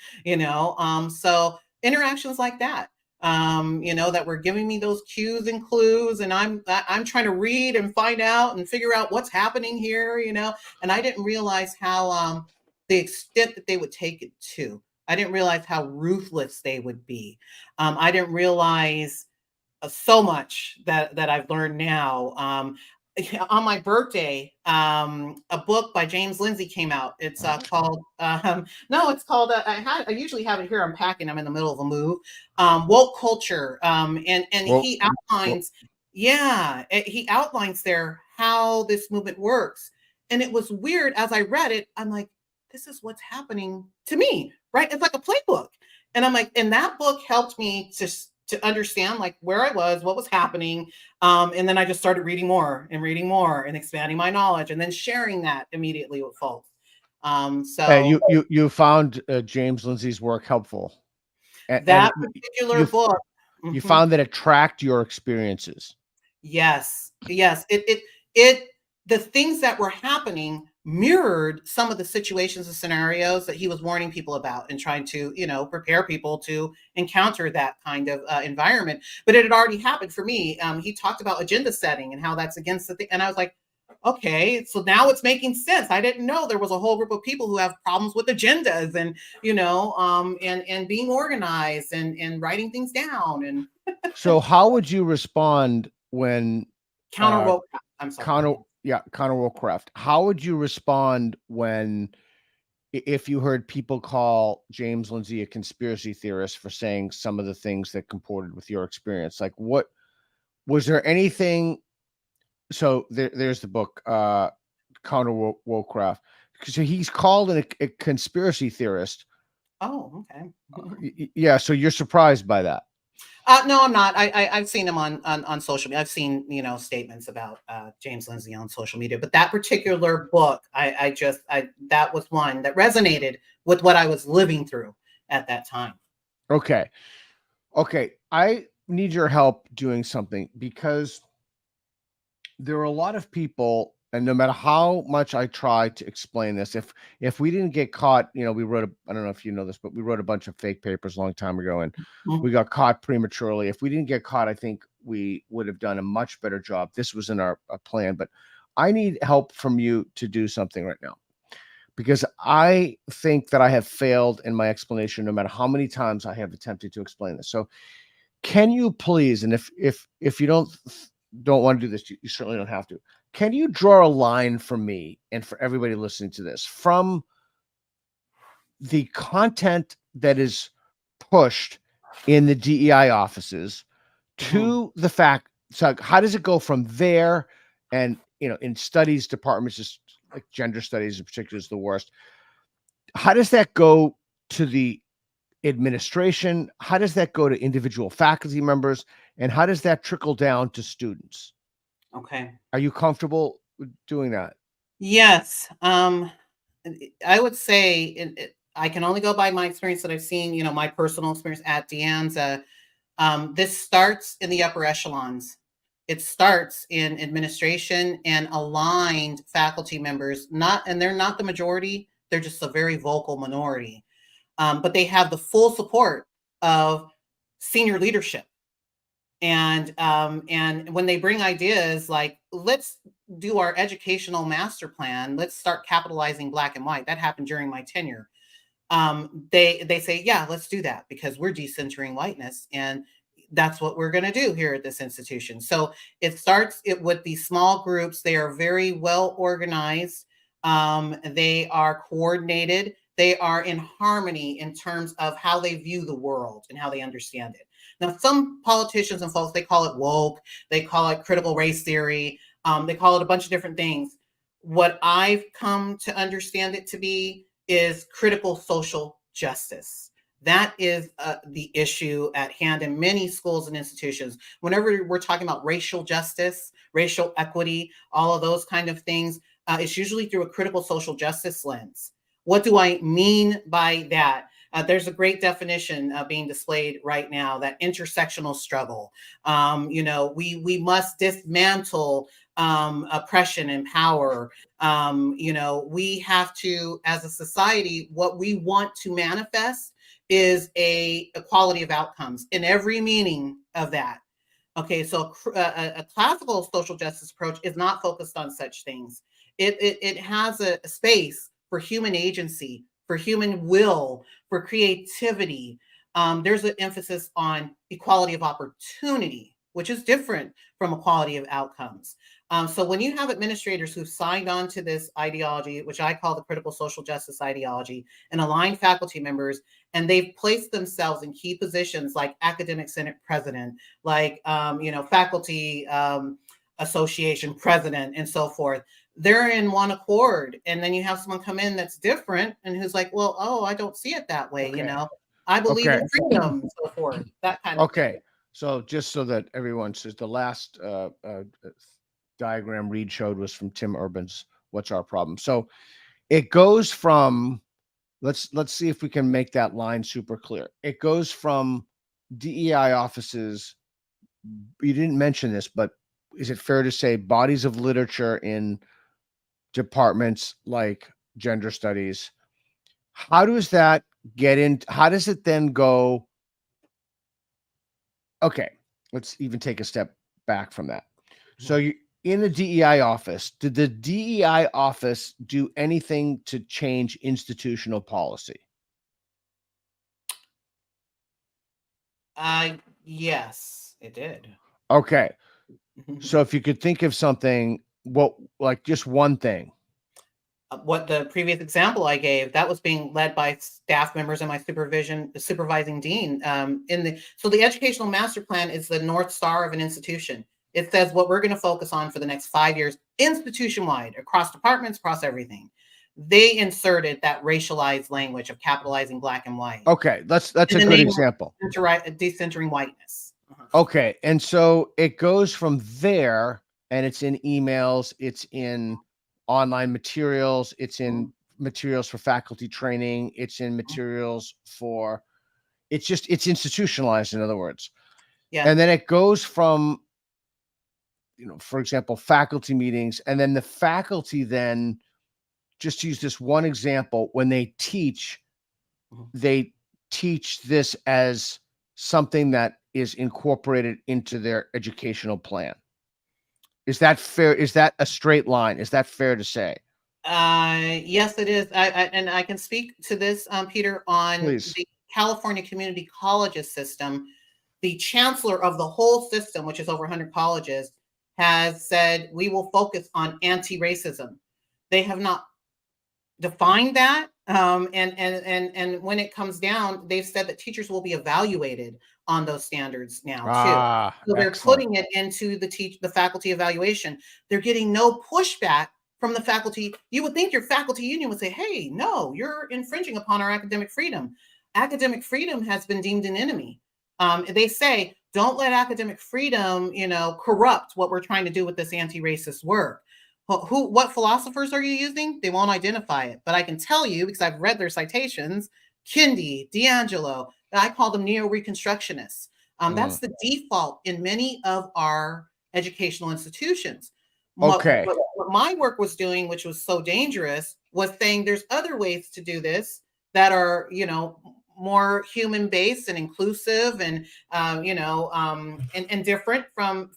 S2: so interactions like that, that were giving me those cues and clues, and I'm trying to read and find out and figure out what's happening here, and I didn't realize how the extent that they would take it to. I didn't realize how ruthless they would be. I didn't realize so much that I've learned now. On my birthday, a book by James Lindsay came out. It's called I usually have it here. I'm packing. I'm in the middle of a move. Woke Culture, and he outlines, he outlines there how this movement works. And it was weird as I read it. I'm like, this is what's happening to me, right? It's like a playbook. And I'm like, and that book helped me to understand like where I was, what was happening. And then I just started reading more and expanding my knowledge and then sharing that immediately with folks.
S1: And you found James Lindsay's work helpful.
S2: That particular book.
S1: You found that it tracked your experiences.
S2: Yes. The things that were happening mirrored some of the situations and scenarios that he was warning people about and trying to, prepare people to encounter that kind of environment. But it had already happened for me. He talked about agenda setting and how that's against the thing. And I was like, okay, so now it's making sense. I didn't know there was a whole group of people who have problems with agendas and, and being organized and writing things down and
S1: So how would you respond when
S2: counter woke. I'm sorry.
S1: Connor Woolcraft, how would you respond when if you heard people call James Lindsay a conspiracy theorist for saying some of the things that comported with your experience? Like, what was there anything? So there's the book, Connor Woolcraft. So he's called a conspiracy theorist.
S2: Oh, okay.
S1: Yeah. So you're surprised by that?
S2: No, I'm not. I've seen him on social media. I've seen statements about James Lindsay on social media, but that particular book, that was one that resonated with what I was living through at that time.
S1: Okay. I need your help doing something because there are a lot of people, and no matter how much I try to explain this, if we didn't get caught, we wrote I don't know if you know this, but we wrote a bunch of fake papers a long time ago, and we got caught prematurely. If we didn't get caught, I think we would have done a much better job. This was in our plan, but I need help from you to do something right now because I think that I have failed in my explanation, no matter how many times I have attempted to explain this. So can you please, and if you don't want to do this, you certainly don't have to. Can you draw a line for me and for everybody listening to this from the content that is pushed in the DEI offices to the fact? So how does it go from there? And in studies departments, just like gender studies in particular is the worst. How does that go to the administration? How does that go to individual faculty members? And how does that trickle down to students?
S2: Okay.
S1: Are you comfortable with doing that?
S2: Yes. I would say I can only go by my experience that I've seen, my personal experience at DeAnza. This starts in the upper echelons. It starts in administration and aligned faculty members, and they're not the majority. They're just a very vocal minority. But they have the full support of senior leadership. And when they bring ideas like, let's do our educational master plan, let's start capitalizing Black and white. That happened during my tenure. They say, yeah, let's do that because we're decentering whiteness, and that's what we're going to do here at this institution. So it starts with these small groups. They are very well organized. They are coordinated. They are in harmony in terms of how they view the world and how they understand it. Now, some politicians and folks, they call it woke, they call it critical race theory, they call it a bunch of different things. What I've come to understand it to be is critical social justice. That is the issue at hand in many schools and institutions. Whenever we're talking about racial justice, racial equity, all of those kind of things, it's usually through a critical social justice lens. What do I mean by that? There's a great definition being displayed right now, that intersectional struggle. We must dismantle oppression and power. We have to, as a society, what we want to manifest is a equality of outcomes in every meaning of that. Okay, so a classical social justice approach is not focused on such things. It has a space for human agency, for human will, for creativity. There's an emphasis on equality of opportunity, which is different from equality of outcomes. So when you have administrators who've signed on to this ideology, which I call the critical social justice ideology, and aligned faculty members, and they've placed themselves in key positions like academic senate president, like faculty association president, and so forth, they're in one accord. And then you have someone come in that's different and who's like, well, I don't see it that way.
S1: Okay.
S2: I believe in freedom, and so forth, that kind of thing.
S1: So just so that everyone says, the last diagram Reed showed was from Tim Urban's What's Our Problem? So it goes from, let's see if we can make that line super clear. It goes from DEI offices. You didn't mention this, but is it fair to say bodies of literature in departments like gender studies. How does that get in? How does it then go? Okay, let's even take a step back from that. So you in the DEI office, did the DEI office do anything to change institutional policy?
S2: Yes, it did.
S1: Okay. So if you could think of something, what like just one thing.
S2: What the previous example I gave, that was being led by staff members and my supervising dean. So the educational master plan is the North Star of an institution. It says what we're going to focus on for the next 5 years, institution wide, across departments, across everything. They inserted that racialized language of capitalizing black and white.
S1: Okay, that's a good example.
S2: Decentering whiteness.
S1: Okay, and so it goes from there, and it's in emails, it's in online materials, it's in materials for faculty training, it's in materials for it's institutionalized, in other words.
S2: Yeah.
S1: And then it goes from, for example, faculty meetings, and then the faculty then, just to use this one example, when they teach this as something that is incorporated into their educational plan. Is that fair? Is that a straight line? Is that fair to say?
S2: Yes, it is. And I can speak to this, Peter, on
S1: Please.
S2: the California Community Colleges system. The chancellor of the whole system, which is over 100 colleges, has said we will focus on anti-racism. They have not defined that. And when it comes down, they've said that teachers will be evaluated on those standards now too. So they're putting it into the faculty evaluation. They're getting no pushback from the faculty. You would think your faculty union would say, hey, no, you're infringing upon our academic freedom. Academic freedom has been deemed an enemy. They say, don't let academic freedom, corrupt what we're trying to do with this anti-racist work. What philosophers are you using? They won't identify it. But I can tell you, because I've read their citations, Kendi, D'Angelo, I call them neo-reconstructionists. That's the default in many of our educational institutions.
S1: Okay.
S2: What my work was doing, which was so dangerous, was saying there's other ways to do this that are, more human-based and inclusive and and different from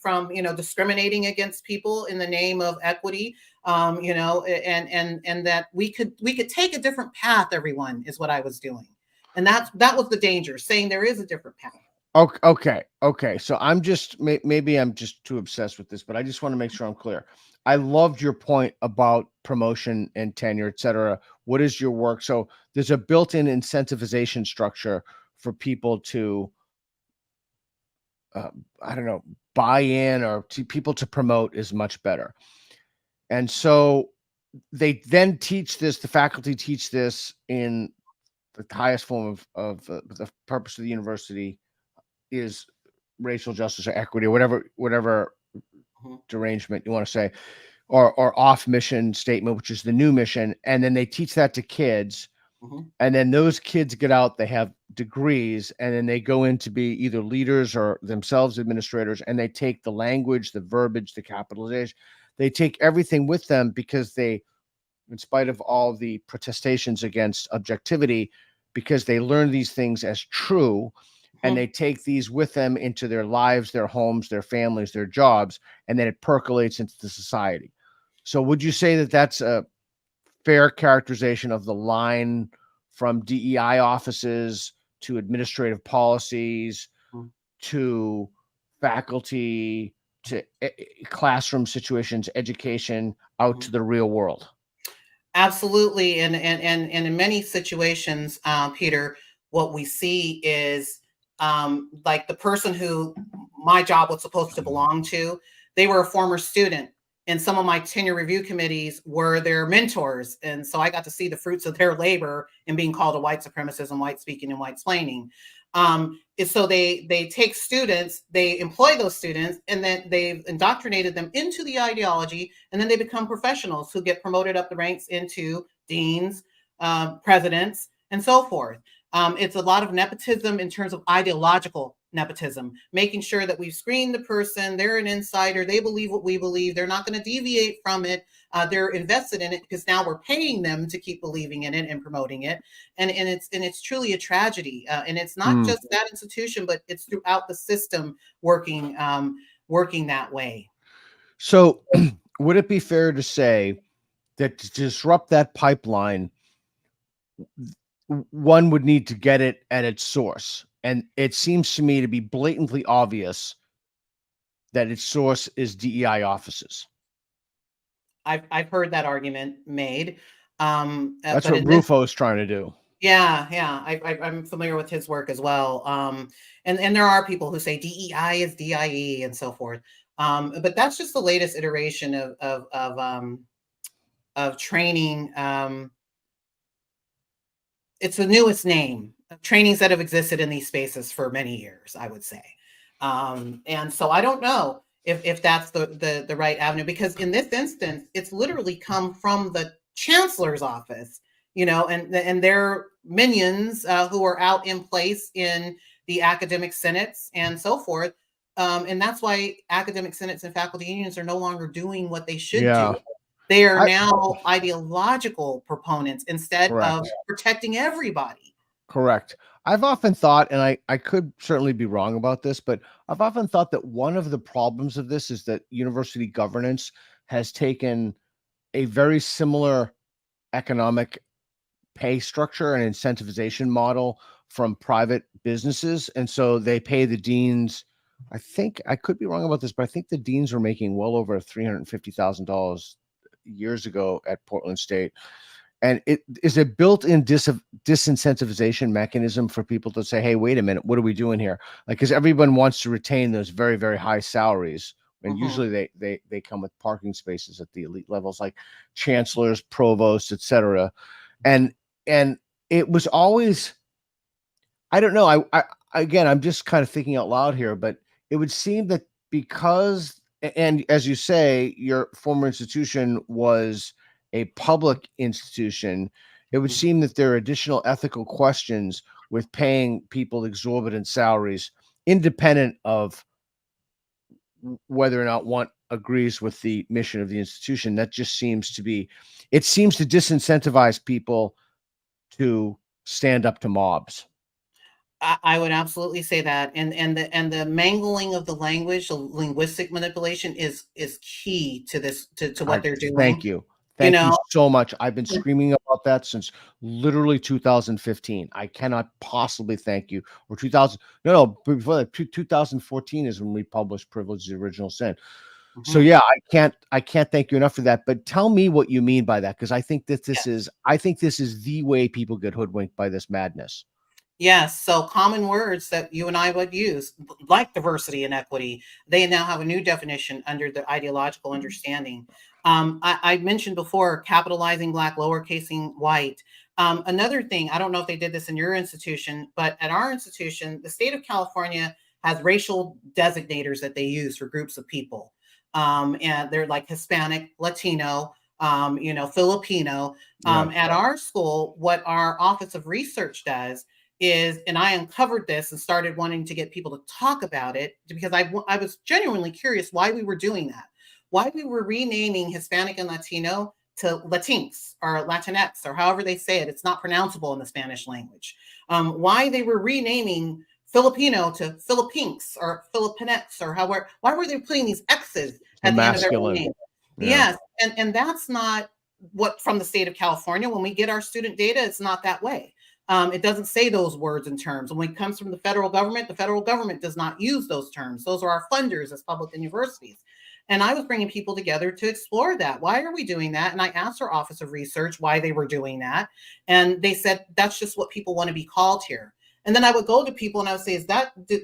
S2: discriminating against people in the name of equity, and that we could take a different path. Everyone is what I was doing, and that was the danger, saying there is a different path.
S1: Okay. So maybe I'm just too obsessed with this, but I just want to make sure I'm clear. I loved your point about promotion and tenure, et cetera. What is your work? So there's a built-in incentivization structure for people to, buy in, or people to promote is much better. And so they then teach this, the faculty teach this in the highest form of the purpose of the university is racial justice or equity, or whatever derangement you want to say, or off mission statement, which is the new mission. And then they teach that to kids. And then those kids get out, they have degrees, and then they go in to be either leaders or themselves administrators. And they take the language, the verbiage, the capitalization, they take everything with them, because they, in spite of all the protestations against objectivity, because they learn these things as true. And they take these with them into their lives, their homes, their families, their jobs, and then it percolates into the society. So would you say that that's a fair characterization of the line from DEI offices to administrative policies to faculty to classroom situations, education, out to the real world?
S2: Absolutely. And in many situations, Peter, what we see is like the person who my job was supposed to belong to, they were a former student, and some of my tenure review committees were their mentors. And so I got to see the fruits of their labor in being called a white supremacist and white speaking and white splaining. So they take students, they employ those students, and then they've indoctrinated them into the ideology, and then they become professionals who get promoted up the ranks into deans, presidents, and so forth. It's a lot of nepotism in terms of ideological nepotism, making sure that we've screened the person, they're an insider, they believe what we believe, they're not going to deviate from it, they're invested in it because now we're paying them to keep believing in it and promoting it, and it's truly a tragedy, and it's not just that institution, but it's throughout the system working that way.
S1: So, would it be fair to say that to disrupt that pipeline, one would need to get it at its source? And it seems to me to be blatantly obvious that its source is DEI offices.
S2: I've heard that argument made.
S1: That's
S2: But
S1: what
S2: in this,
S1: Rufo is trying to do.
S2: yeah, I'm familiar with his work as well. And there are people who say DEI is DIE and so forth. But that's just the latest iteration of training. It's the newest name of trainings that have existed in these spaces for many years, I would say. And so I don't know if that's the right avenue, because in this instance, it's literally come from the chancellor's office, and their minions who are out in place in the academic senates and so forth. And that's why academic senates and faculty unions are no longer doing what they should do. They are now ideological proponents instead of protecting everybody.
S1: Correct. I've often thought, and I could certainly be wrong about this, but I've often thought that one of the problems of this is that university governance has taken a very similar economic pay structure and incentivization model from private businesses. And so they pay the deans. I think I could be wrong about this, but I think the deans were making well over $350,000 years ago at Portland State. And it is a built-in disincentivization mechanism for people to say, hey, wait a minute, what are we doing here? Like, because everyone wants to retain those very, very high salaries. And usually they come with parking spaces at the elite levels, like chancellors, provosts, etc. And it was always, I don't know. I again, I'm just kind of thinking out loud here, but it would seem that because, and as you say, your former institution was a public institution, it would seem that there are additional ethical questions with paying people exorbitant salaries, independent of whether or not one agrees with the mission of the institution. That just seems to be, it seems to disincentivize people to stand up to mobs.
S2: I would absolutely say that, and the mangling of the language, the linguistic manipulation is key to this, to what they're doing.
S1: Thank you. Thank you so much. I've been screaming about that since literally 2015. I cannot possibly thank you. Or 2000, no, before that, 2014 is when we published Privilege: The Original Sin. So yeah, I can't thank you enough for that. But tell me what you mean by that, because I think that this is the way people get hoodwinked by this madness.
S2: Yes, so common words that you and I would use, like diversity and equity, they now have a new definition under the ideological understanding. I mentioned before, capitalizing Black, lowercasing white. Another thing, I don't know if they did this in your institution, but at our institution, the state of California has racial designators that they use for groups of people. And they're like Hispanic, Latino, Filipino. At our school, what our Office of Research does is, and I uncovered this and started wanting to get people to talk about it, because I was genuinely curious why we were doing that, why we were renaming Hispanic and Latino to Latinx or Latinx, or however they say it. It's not pronounceable in the Spanish language. Why they were renaming Filipino to Philippines or Filipinx, or why were they putting these X's at the end of every name? Yes, and that's not what, from the state of California, when we get our student data, it's not that way. It doesn't say those words and terms. And when it comes from the federal government does not use those terms. Those are our funders as public universities. And I was bringing people together to explore that. Why are we doing that? And I asked our Office of Research why they were doing that. And they said, that's just what people want to be called here. And then I would go to people and I would say,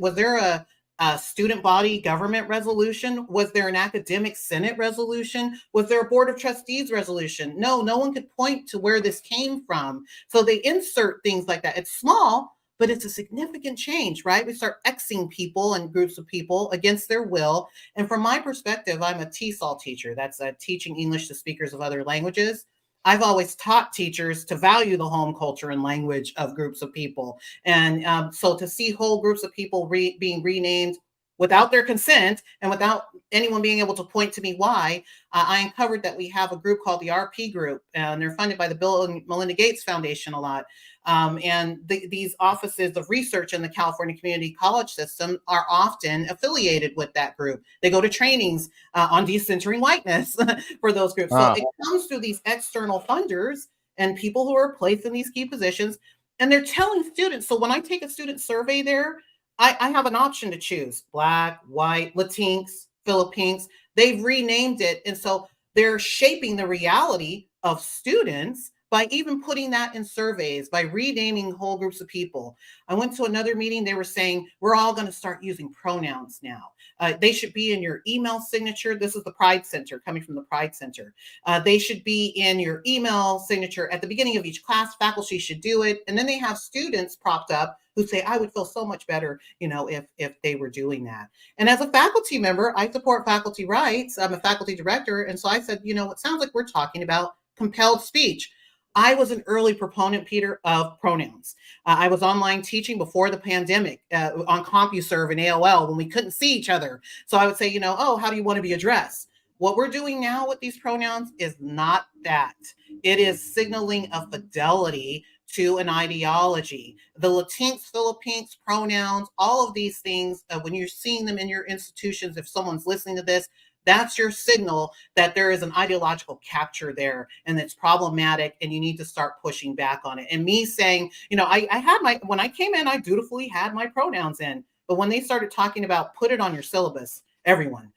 S2: was there a student body government resolution? Was there an academic senate resolution? Was there a board of trustees resolution? No one could point to where this came from. So they insert things like that. It's small, but it's a significant change, right? We start Xing people and groups of people against their will. And from my perspective, I'm a TESOL teacher. That's teaching English to speakers of other languages. I've always taught teachers to value the home culture and language of groups of people. And so to see whole groups of people being renamed without their consent and without anyone being able to point to me why, I uncovered that we have a group called the RP Group, and they're funded by the Bill and Melinda Gates Foundation a lot. And these offices of research in the California community college system are often affiliated with that group. They go to trainings on decentering whiteness for those groups. So it comes through these external funders and people who are placed in these key positions, and they're telling students. So when I take a student survey there, I have an option to choose Black, white, Latinx, Philippines. They've renamed it. And so they're shaping the reality of students by even putting that in surveys, by renaming whole groups of people. I went to another meeting. They were saying, we're all going to start using pronouns now. They should be in your email signature. This is the Pride Center, coming from the Pride Center. They should be in your email signature at the beginning of each class. Faculty should do it. And then they have students propped up who say, I would feel so much better, if they were doing that. And as a faculty member, I support faculty rights. I'm a faculty director. And so I said, it sounds like we're talking about compelled speech. I was an early proponent, Peter, of pronouns. I was online teaching before the pandemic on CompuServe and AOL when we couldn't see each other. So I would say, how do you want to be addressed? What we're doing now with these pronouns is not that. It is signaling a fidelity to an ideology. The Latinx, Philippines, pronouns, all of these things, when you're seeing them in your institutions, if someone's listening to this, that's your signal that there is an ideological capture there and it's problematic and you need to start pushing back on it. And me saying, I had when I came in, I dutifully had my pronouns in. But when they started talking about put it on your syllabus, everyone,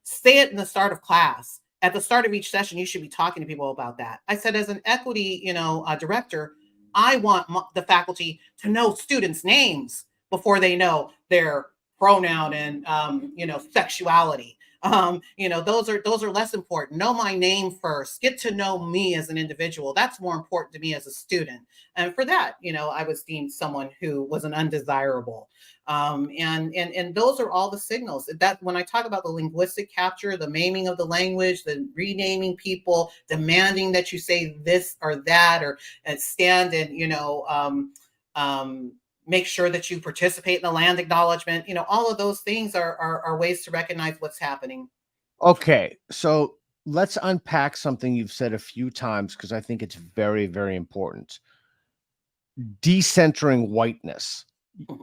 S2: say it in the start of class. At the start of each session, you should be talking to people about that. I said, as an equity, director, I want the faculty to know students' names before they know their pronoun and, sexuality. Those are less important. Know my name first. Get to know me as an individual. That's more important to me as a student. And for that, I was deemed someone who was an undesirable. And those are all the signals that when I talk about the linguistic capture, the maiming of the language, the renaming people, demanding that you say this or that, or stand and, make sure that you participate in the land acknowledgement. All of those things are ways to recognize what's happening.
S1: Okay, so let's unpack something you've said a few times because I think it's very, very important. Decentering whiteness.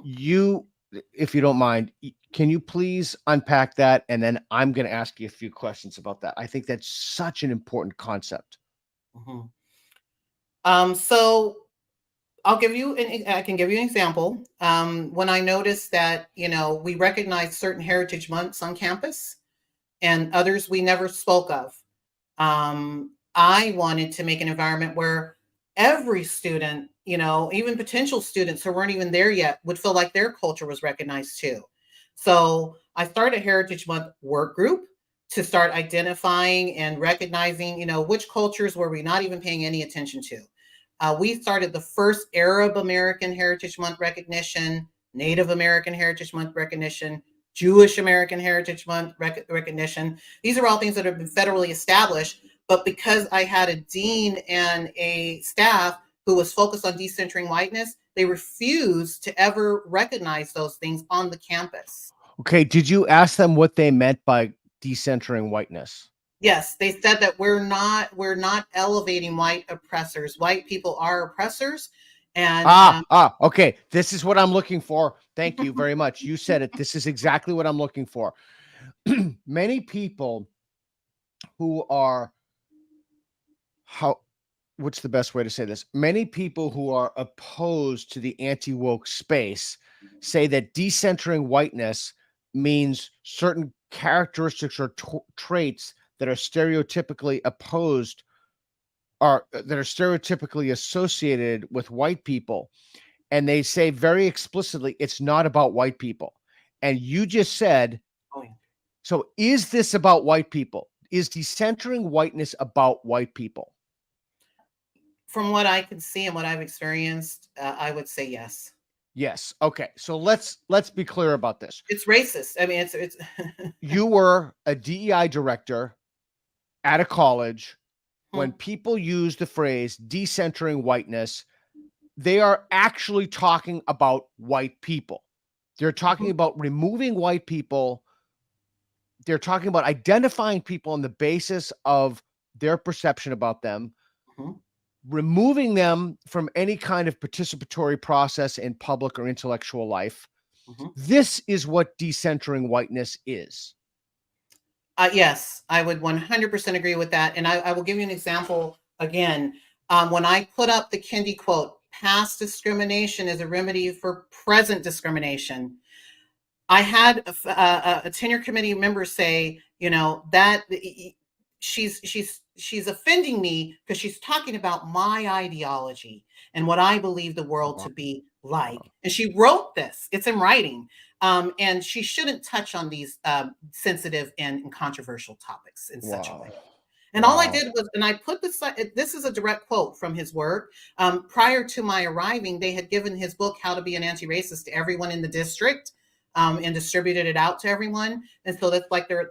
S1: You, if you don't mind, can you please unpack that? And then I'm going to ask you a few questions about that. I think that's such an important concept.
S2: So I can give you an example. When I noticed that, we recognize certain heritage months on campus and others we never spoke of. I wanted to make an environment where every student, even potential students who weren't even there yet, would feel like their culture was recognized too. So I started a Heritage Month work group to start identifying and recognizing, which cultures were we not even paying any attention to. We started the first Arab American Heritage Month recognition, Native American Heritage Month recognition, Jewish American Heritage Month recognition. These are all things that have been federally established, but because I had a dean and a staff who was focused on decentering whiteness, they refused to ever recognize those things on the campus.
S1: Okay, did you ask them what they meant by decentering whiteness?
S2: Yes, they said that we're not elevating white oppressors. White people are oppressors. And
S1: okay. This is what I'm looking for. Thank you very much. You said it. This is exactly what I'm looking for. Many people who are what's the best way to say this? Many people who are opposed to the anti-woke space say that decentering whiteness means certain characteristics or traits that are stereotypically opposed or that are stereotypically associated with white people. And they say very explicitly, it's not about white people. And you just said, so is this about white people? Is decentering whiteness about white people?
S2: From what I can see and what I've experienced, I would say yes.
S1: Yes. Okay. So let's be clear about this.
S2: It's racist. I mean,
S1: You were a DEI director at a college when people use the phrase decentering whiteness, they are actually talking about white people. They're talking about removing white people. They're talking about identifying people on the basis of their perception about them, removing them from any kind of participatory process in public or intellectual life. This is what decentering whiteness is.
S2: Yes, I would 100% agree with that. And I will give you an example again. When I put up the Kendi quote, past discrimination is a remedy for present discrimination, I had a tenure committee member say, that she's offending me because she's talking about my ideology and what I believe the world to be like. And she wrote this, it's in writing. And she shouldn't touch on these sensitive and controversial topics in such a way. And all I did was, and I put this is a direct quote from his work. Prior to my arriving, they had given his book, How to Be an Anti-Racist, to everyone in the district, and distributed it out to everyone. And so that's like their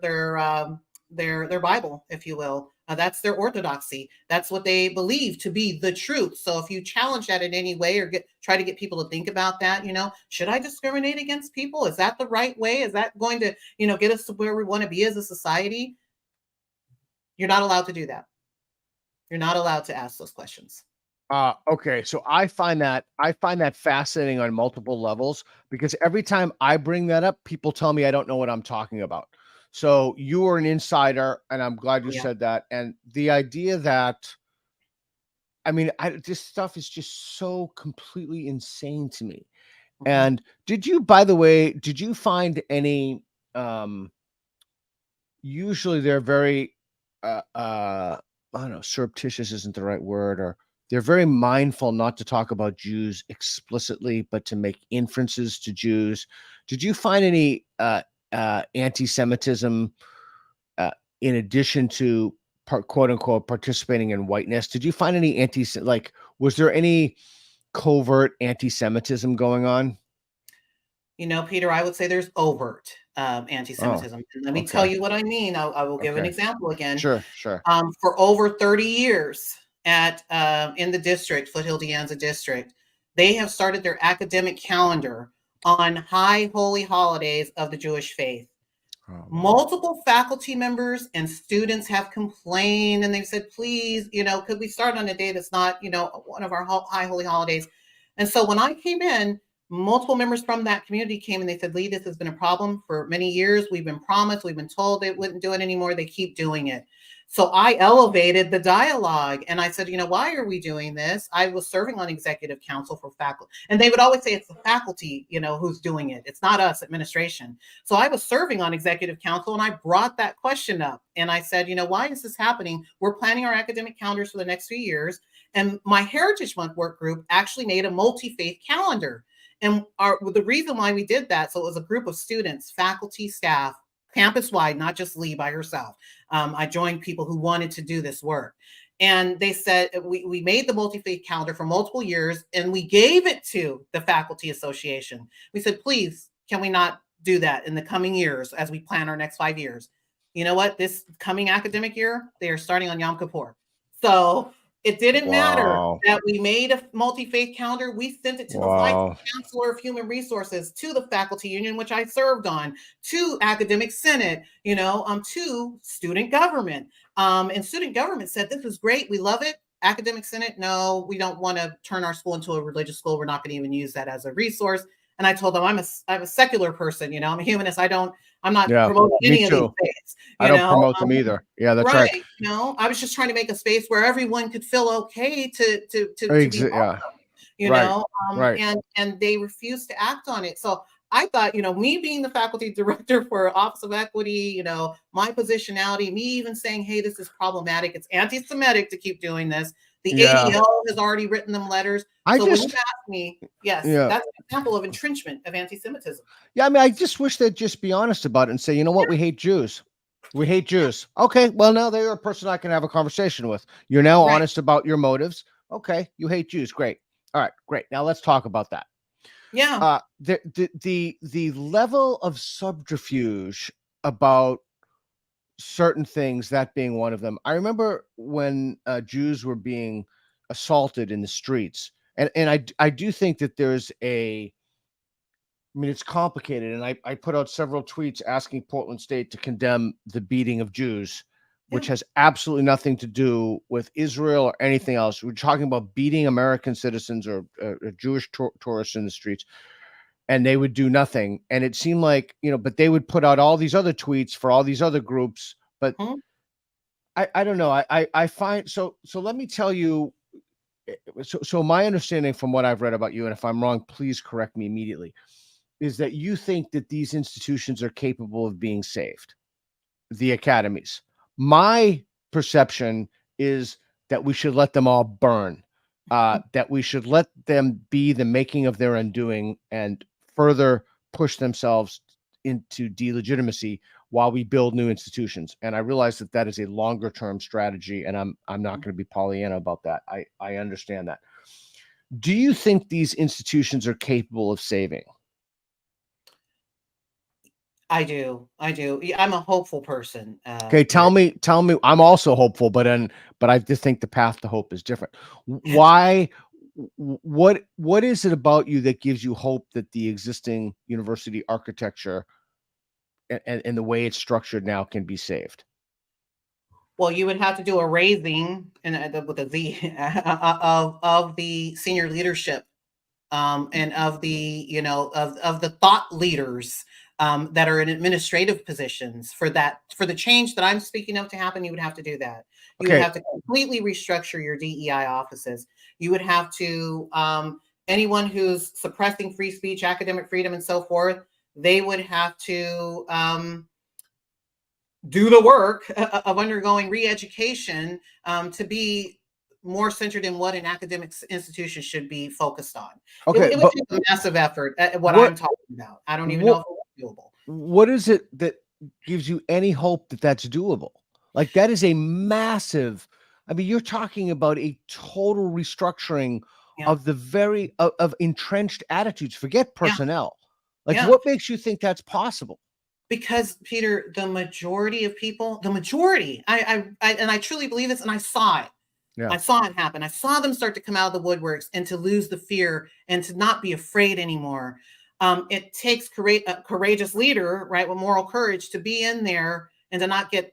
S2: Bible, if you will. That's their orthodoxy. That's what they believe to be the truth. So if you challenge that in any way or try to get people to think about that, should I discriminate against people? Is that the right way? Is that going to, get us to where we want to be as a society? You're not allowed to do that. You're not allowed to ask those questions.
S1: Okay, so I find that fascinating on multiple levels, because every time I bring that up, people tell me I don't know what I'm talking about. So you are an insider, and I'm glad you said that. And the idea that, I mean, this stuff is just so completely insane to me. And by the way, did you find any, usually they're very, I don't know, surreptitious isn't the right word, or they're very mindful not to talk about Jews explicitly, but to make inferences to Jews. Did you find any anti-Semitism in addition to quote unquote participating in whiteness? Did you find any was there any covert anti-Semitism going on?
S2: Peter, I would say there's overt anti-Semitism. And let me tell you what I mean. I will give an example again.
S1: Sure.
S2: For over 30 years in the district, Foothill DeAnza district, they have started their academic calendar on high holy holidays of the Jewish faith. Multiple faculty members and students have complained, and they've said, please, could we start on a day that's not, one of our high holy holidays? And so when I came in, multiple members from that community came and they said, Lee, this has been a problem for many years. We've been promised, we've been told they wouldn't do it anymore. They keep doing it. So I elevated the dialogue and I said, why are we doing this? I was serving on executive council for faculty. And they would always say it's the faculty, who's doing it. It's not us, administration. So I was serving on executive council and I brought that question up. And I said, why is this happening? We're planning our academic calendars for the next few years. And my Heritage Month work group actually made a multi-faith calendar. And the reason why we did that, so it was a group of students, faculty, staff, campus-wide, not just Lee by herself. I joined people who wanted to do this work. And they said, we made the multi-faith calendar for multiple years, and we gave it to the Faculty Association. We said, please, can we not do that in the coming years as we plan our next 5 years? You know what? This coming academic year, they are starting on Yom Kippur. So it didn't matter that we made a multi-faith calendar. We sent it to the Vice Chancellor of Human Resources, to the Faculty Union, which I served on, to Academic Senate, to student government. And student government said, this is great. We love it. Academic Senate, no, we don't want to turn our school into a religious school. We're not going to even use that as a resource. And I told them, I'm a secular person, I'm a humanist. I'm not promoting any of these things.
S1: I don't promote them either. Yeah, that's right.
S2: I was just trying to make a space where everyone could feel okay to be welcome, and they refused to act on it. So I thought, me being the faculty director for Office of Equity, my positionality, me even saying, hey, this is problematic. It's anti-Semitic to keep doing this. The ADL has already written them letters. When you ask me, that's an example of entrenchment of anti-Semitism.
S1: Yeah, I mean, I just wish they'd just be honest about it and say, you know what, we hate Jews. We hate Jews. Okay, well, now they're a person I can have a conversation with. You're now honest about your motives. Okay, you hate Jews. Great. All right, great. Now let's talk about that.
S2: Yeah.
S1: The level of subterfuge about certain things, that being one of them. I remember when Jews were being assaulted in the streets, and I do think that there's a, I mean, it's complicated, and I put out several tweets asking Portland State to condemn the beating of Jews, which
S2: Yeah.
S1: has absolutely nothing to do with Israel or anything else. We're talking about beating American citizens or Jewish tourists in the streets, and they would do nothing. And it seemed like, but they would put out all these other tweets for all these other groups. But
S2: Mhm.
S1: I don't know. I find so. Let me tell you. So my understanding from what I've read about you, and if I'm wrong, please correct me immediately, is that you think that these institutions are capable of being saved, the academies. My perception is that we should let them all burn, that we should let them be the making of their undoing and further push themselves into delegitimacy while we build new institutions. And I realize that that is a longer term strategy, and I'm not going to be Pollyanna about that. I understand that. Do you think these institutions are capable of saving?
S2: I do. I do. Yeah, I'm a hopeful person,
S1: Okay,
S2: Peter.
S1: tell me. I'm also hopeful, but I just think the path to hope is different. Why? What is it about you that gives you hope that the existing university architecture and the way it's structured now can be saved?
S2: Well, you would have to do a raising and with a Z of the senior leadership, and of the of the thought leaders, that are in administrative positions for the change that I'm speaking of to happen. You would have to do that. You would
S1: Okay,
S2: have to completely restructure your DEI offices. You would have to, anyone who's suppressing free speech, academic freedom, and so forth. They would have to, do the work of undergoing re-education, to be more centered in what an academic institution should be focused on.
S1: okay,
S2: It would
S1: but
S2: take a massive effort at what
S1: what
S2: I'm talking about. I don't even know
S1: what
S2: if it's doable.
S1: what is it that gives you any hope that that's doable? Like that is a massive. I mean, you're talking about a total restructuring
S2: Yeah,
S1: of the of entrenched attitudes. Forget
S2: yeah,
S1: personnel. Like,
S2: yeah.
S1: what makes you think that's possible?
S2: Because Peter, the majority of people, the majority, and I truly believe this, and I saw it.
S1: Yeah.
S2: I saw it happen. I saw them start to come out of the woodworks and to lose the fear and to not be afraid anymore. It takes a courageous leader, right, with moral courage to be in there and to not get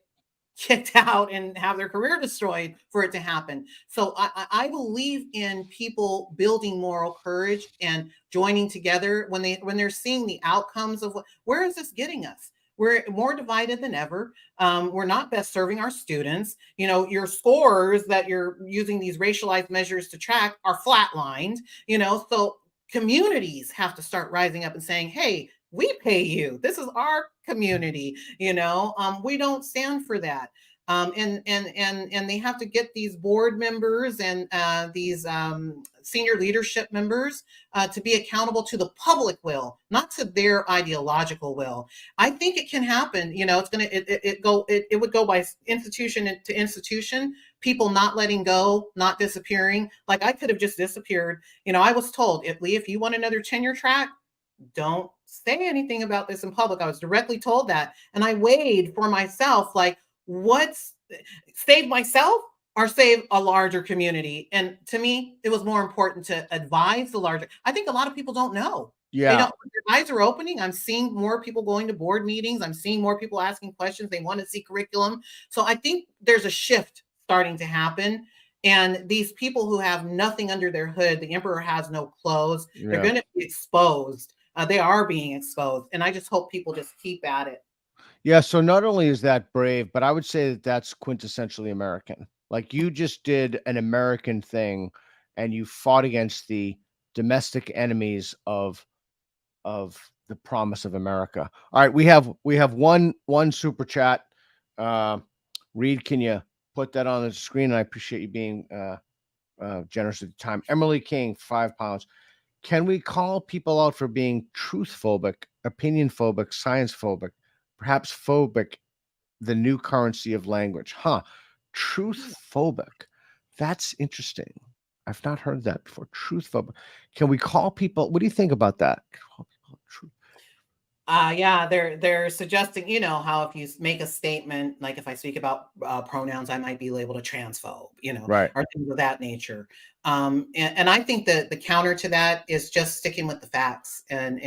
S2: kicked out and have their career destroyed for it to happen. So I believe in people building moral courage and joining together when they're seeing the outcomes of where is this getting us. We're more divided than ever. We're not best serving our students. Your scores that you're using these racialized measures to track are flatlined. So communities have to start rising up and saying, "Hey, we pay you. This is our community. We don't stand for that." And they have to get these board members and these senior leadership members to be accountable to the public will, not to their ideological will. I think it can happen. It would go by institution to institution. People not letting go, not disappearing. Like I could have just disappeared. I was told, if you want another tenure track, don't say anything about this in public. I was directly told that. And I weighed for myself, like, what's save myself or save a larger community? And to me, it was more important to advise the larger. I think a lot of people don't know. They
S1: Yeah.
S2: don't, their eyes are opening. I'm seeing more people going to board meetings. I'm seeing more people asking questions. They want to see curriculum. So I think there's a shift starting to happen. And these people who have nothing under their hood, the emperor has no clothes, they're
S1: Yeah.
S2: going to be exposed. They are being exposed. And I just hope people just keep at it.
S1: Yeah. So not only is that brave, but I would say that that's quintessentially American. Like you just did an American thing and you fought against the domestic enemies of the promise of America. All right, we have one super chat. Uh, Reed, can you put that on the screen? I appreciate you being generous at the time. Emily King, £5. Can we call people out for being truth phobic, opinion phobic, science phobic, perhaps phobic, the new currency of language? Huh? Truth phobic. That's interesting. I've not heard that before. Truth phobic. Can we call people? What do you think about that? Call people truth.
S2: Yeah, they're suggesting, how if you make a statement, like if I speak about pronouns, I might be labeled a transphobe,
S1: Right.
S2: or things of that nature. And I think that the counter to that is just sticking with the facts and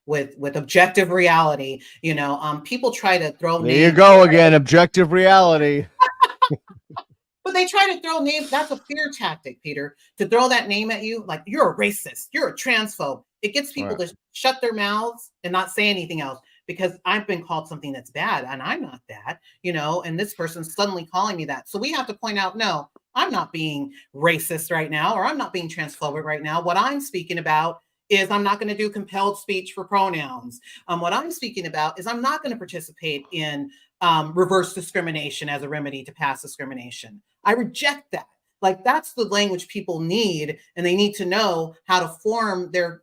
S2: with objective reality. People try to throw
S1: There you
S2: names.
S1: go again. Objective reality.
S2: But they try to throw names. That's a fear tactic, Peter, to throw that name at you like you're a racist, you're a transphobe. It gets people
S1: Right.
S2: to shut their mouths and not say anything else because I've been called something that's bad and I'm not that, and this person's suddenly calling me that. So we have to point out, no, I'm not being racist right now, or I'm not being transphobic right now. What I'm speaking about is I'm not going to do compelled speech for pronouns. What I'm speaking about is I'm not going to participate in reverse discrimination as a remedy to past discrimination. I reject that. Like that's the language people need, and they need to know how to form their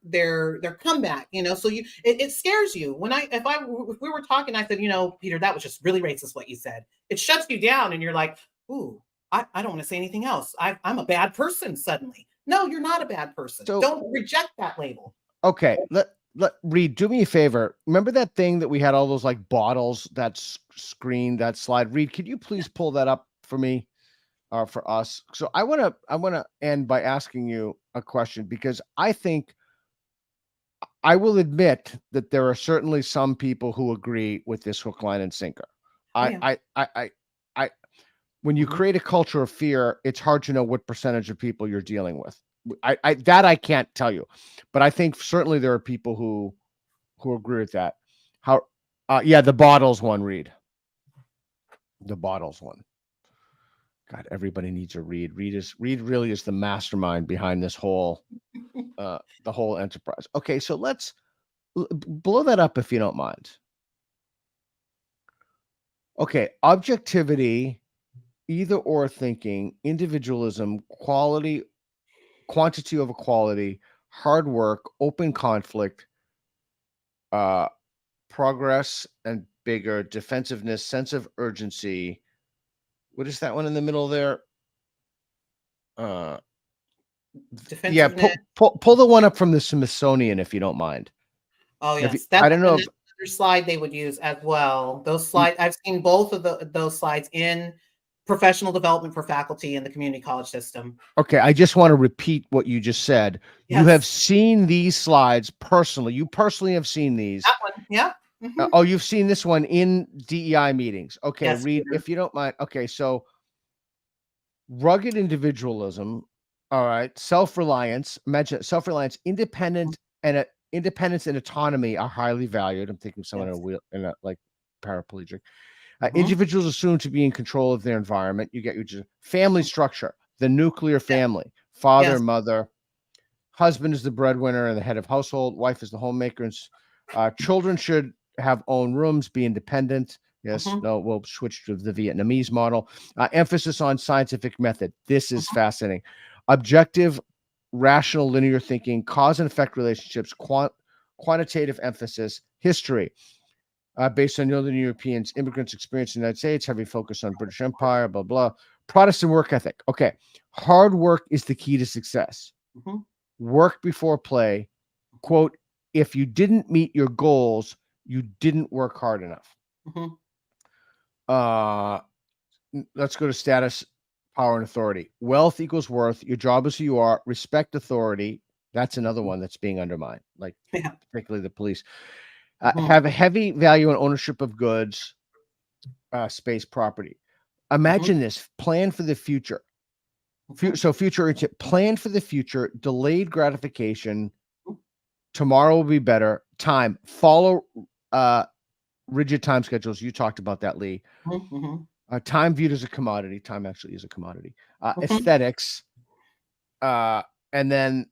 S2: comeback. So it scares you when if we were talking, I said, Peter, that was just really racist what you said. It shuts you down, and you're like, ooh, I don't want to say anything else. I'm a bad person suddenly. No, you're not a bad person.
S1: So
S2: Don't reject that label.
S1: okay, let Reed, do me a favor. Remember that thing that we had all those like bottles, that screen, that slide. Reed, could you please pull that up for me, for us? So I wanna end by asking you a question, because I think I will admit that there are certainly some people who agree with this hook, line, and sinker.
S2: Oh
S1: I
S2: yeah.
S1: I I I, I when you
S2: Mhm.
S1: create a culture of fear, it's hard to know what percentage of people you're dealing with. I that I can't tell you, but I think certainly there are people who agree with that. How? Yeah, the bottles one. Read the bottles one. God, everybody needs a Reed. Reed really is the mastermind behind this whole the whole enterprise. Okay, so let's blow that up if you don't mind. Okay, objectivity, either or thinking, individualism, quality, quantity over quality, hard work, open conflict, uh, progress and bigger, defensiveness, sense of urgency. What is that one in the middle there? Uh, yeah,
S2: Defensiveness.
S1: pull the one up from the Smithsonian if you don't mind.
S2: Oh
S1: If you,
S2: yes, that's
S1: I don't know
S2: and
S1: if
S2: that's another slide they would use as well. Those
S1: y-
S2: slides I've seen both of those slides in professional development for faculty in the community college system.
S1: okay, I just want to repeat what you just said. You have
S2: Yes,
S1: seen these slides personally. You personally have seen these.
S2: that one. Yeah. Mhm.
S1: Oh, you've seen this one in DEI meetings. Okay,
S2: Yes,
S1: Reed,
S2: Peter.
S1: if you don't mind. Okay, so rugged individualism, all right, self-reliance, imagine self-reliance, independence and autonomy are highly valued. I'm thinking of someone in a
S2: Yes.
S1: wheel, in a like paraplegic.
S2: Mhm.
S1: Individuals assumed to be in control of their environment. You get your family structure, the nuclear
S2: Yes.
S1: family, father,
S2: Yes.
S1: mother, husband is the breadwinner and the head of household, wife is the homemaker, and children should have own rooms, be independent. Yes,
S2: Mhm.
S1: no, we'll switch to the Vietnamese model. Emphasis on scientific method. This is
S2: Mhm.
S1: fascinating. Objective, rational, linear thinking, cause and effect relationships, quantitative emphasis, history. Based on Northern Europeans, immigrants' experience in the United States, heavy focus on British Empire, blah, blah. Protestant work ethic. Okay. Hard work is the key to success.
S2: Mhm.
S1: Work before play.
S2: Mhm.
S1: Quote, if you didn't meet your goals, you didn't work hard enough.
S2: Mhm.
S1: Uh, let's go to status, power, and authority. Wealth equals worth. Your job is who you are. Respect authority. That's another
S2: Mhm.
S1: one that's being undermined, like
S2: Yeah.
S1: particularly the police.
S2: Mhm.
S1: Have a heavy value and ownership of goods, space, property.
S2: Mhm.
S1: Imagine this: plan for the future.
S2: Mhm.
S1: So future, plan for the future. Delayed gratification. Tomorrow will be better. Time. Follow uh, rigid time schedules. You talked about that, Lee.
S2: Mhm. Mhm.
S1: Time viewed as a commodity. Time actually is a commodity.
S2: Mhm.
S1: Aesthetics. Uh, and then,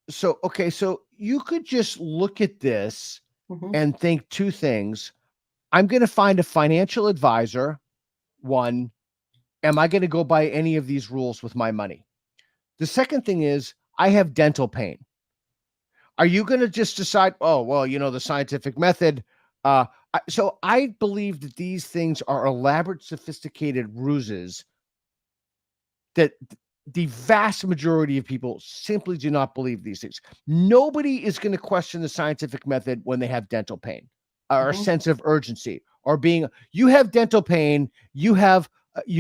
S1: so, okay, so you could just look at this
S2: Mhm.
S1: and think two things. I'm going to find a financial advisor. One, am I going to go by any of these rules with my money? The second thing is, I have dental pain. Are you going to just decide, oh, well, the scientific method? So I believe that these things are elaborate, sophisticated ruses that the vast majority of people simply do not believe these things. Nobody is going to question the scientific method when they have dental pain or a
S2: Mhm,
S1: sense of urgency or being, you have dental pain, you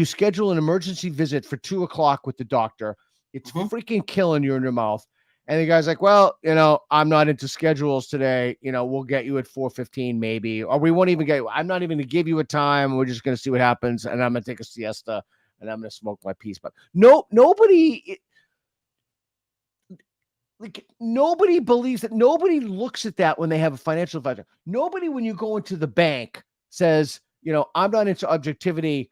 S1: schedule an emergency visit for 2 o'clock with the doctor. It's
S2: mhm,
S1: freaking killing you in your mouth. And the guy's like, well, I'm not into schedules today. We'll get you at 4:15 maybe, or we won't even I'm not even going to give you a time. We're just going to see what happens. And I'm going to take a siesta and I'm going to smoke my piece. But nobody, like, nobody believes that. Nobody looks at that when they have a financial advisor. Nobody, when you go into the bank, says, I'm not into objectivity.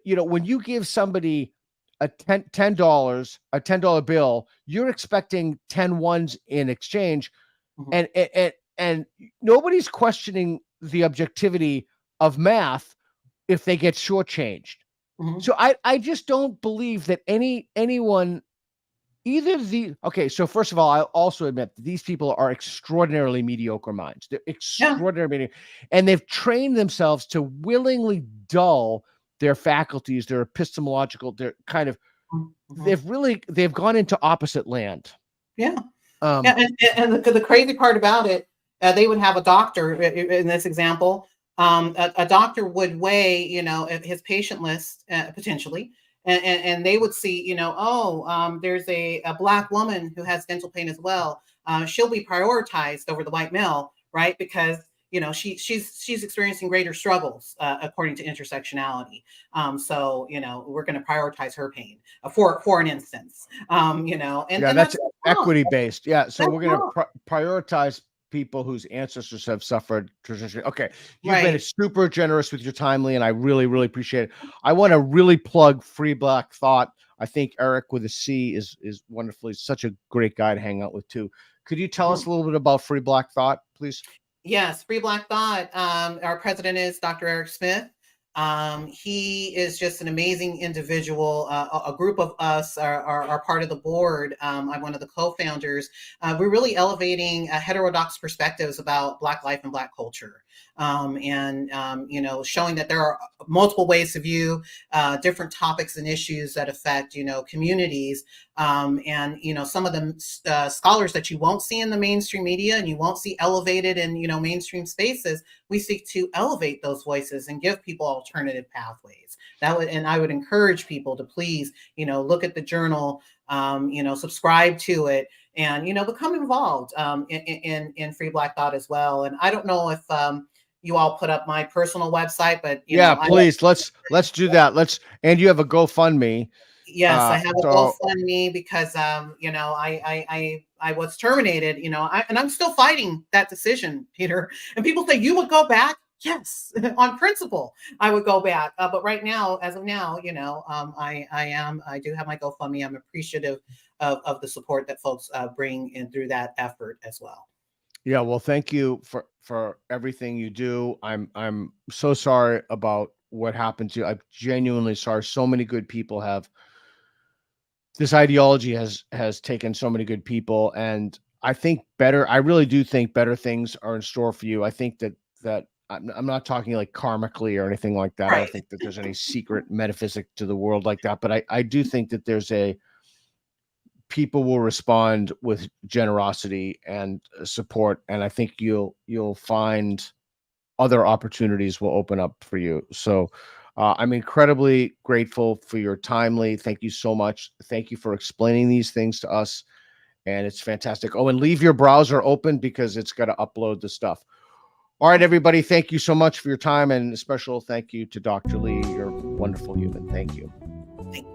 S1: When you give somebody a $10 bill, you're expecting 10 ones in exchange.
S2: mhm,
S1: And nobody's questioning the objectivity of math if they get shortchanged.
S2: mhm.
S1: So I just don't believe that anyone, okay, so first of all, I also admit that these people are extraordinarily mediocre minds. They're
S2: Yeah.
S1: extraordinary, and they've trained themselves to willingly dull their faculties, their epistemological, their kind of,
S2: Mhm, mhm.
S1: they've gone into opposite land.
S2: Yeah. Yeah,
S1: Um,
S2: and the crazy part about it, they would have a doctor in this example. A doctor would weigh, his patient list potentially, and they would see, oh, there's a black woman who has dental pain as well. She'll be prioritized over the white male, right? Because she's experiencing greater struggles according to intersectionality. So we're going to prioritize her pain for an instance.
S1: yeah,
S2: And
S1: that's
S2: that's wrong.
S1: equity based. Yeah, so
S2: That's
S1: we're going
S2: wrong.
S1: to prioritize people whose ancestors have suffered traditionally. Okay, you've been
S2: Right.
S1: super generous with your time, Lee, and I really, really appreciate it. I want to really plug Free Black Thought. I think Eric with a C is wonderfully such a great guy to hang out with too. Could you tell us
S2: Mhm.
S1: a little bit about Free Black Thought, please?
S2: Yes, Free Black Thought. Our president is Dr. Eric Smith. He is just an amazing individual. A group of us are part of the board. I'm one of the co-founders. We're really elevating heterodox perspectives about Black life and Black culture, and showing that there are multiple ways to view different topics and issues that affect communities. And some of the scholars that you won't see in the mainstream media and you won't see elevated in mainstream spaces, we seek to elevate those voices and give people alternative pathways. And I would encourage people to please look at the journal, subscribe to it, and become involved in Free Black Thought as well. And I don't know if you all put up my personal website, but
S1: Yeah,
S2: I
S1: please, let's do that. And you have a GoFundMe.
S2: yes, I have a
S1: So
S2: GoFundMe because I was terminated, and I'm still fighting that decision, Peter. And people say you would go back. Yes, on principle, I would go back. But right now, as of now, I do have my GoFundMe. I'm appreciative of the support that folks bring in through that effort as well.
S1: yeah, well, thank you for everything you do. I'm so sorry about what happened to you. I'm genuinely sorry. So many good people have this ideology has taken so many good people, and I really do think better things are in store for you. I think that I'm not talking like karmically or anything like that. I don't
S2: Right.
S1: think that there's any secret metaphysic to the world like that, but I do think that there's a people will respond with generosity and support, and I think you'll find other opportunities will open up for you. So I'm incredibly grateful for your timely. Thank you so much. Thank you for explaining these things to us, and it's fantastic. Oh, and leave your browser open because it's got to upload the stuff. All right, everybody, thank you so much for your time, and a special thank you to Dr. Lee. You're a wonderful human. Thank you.
S2: Thank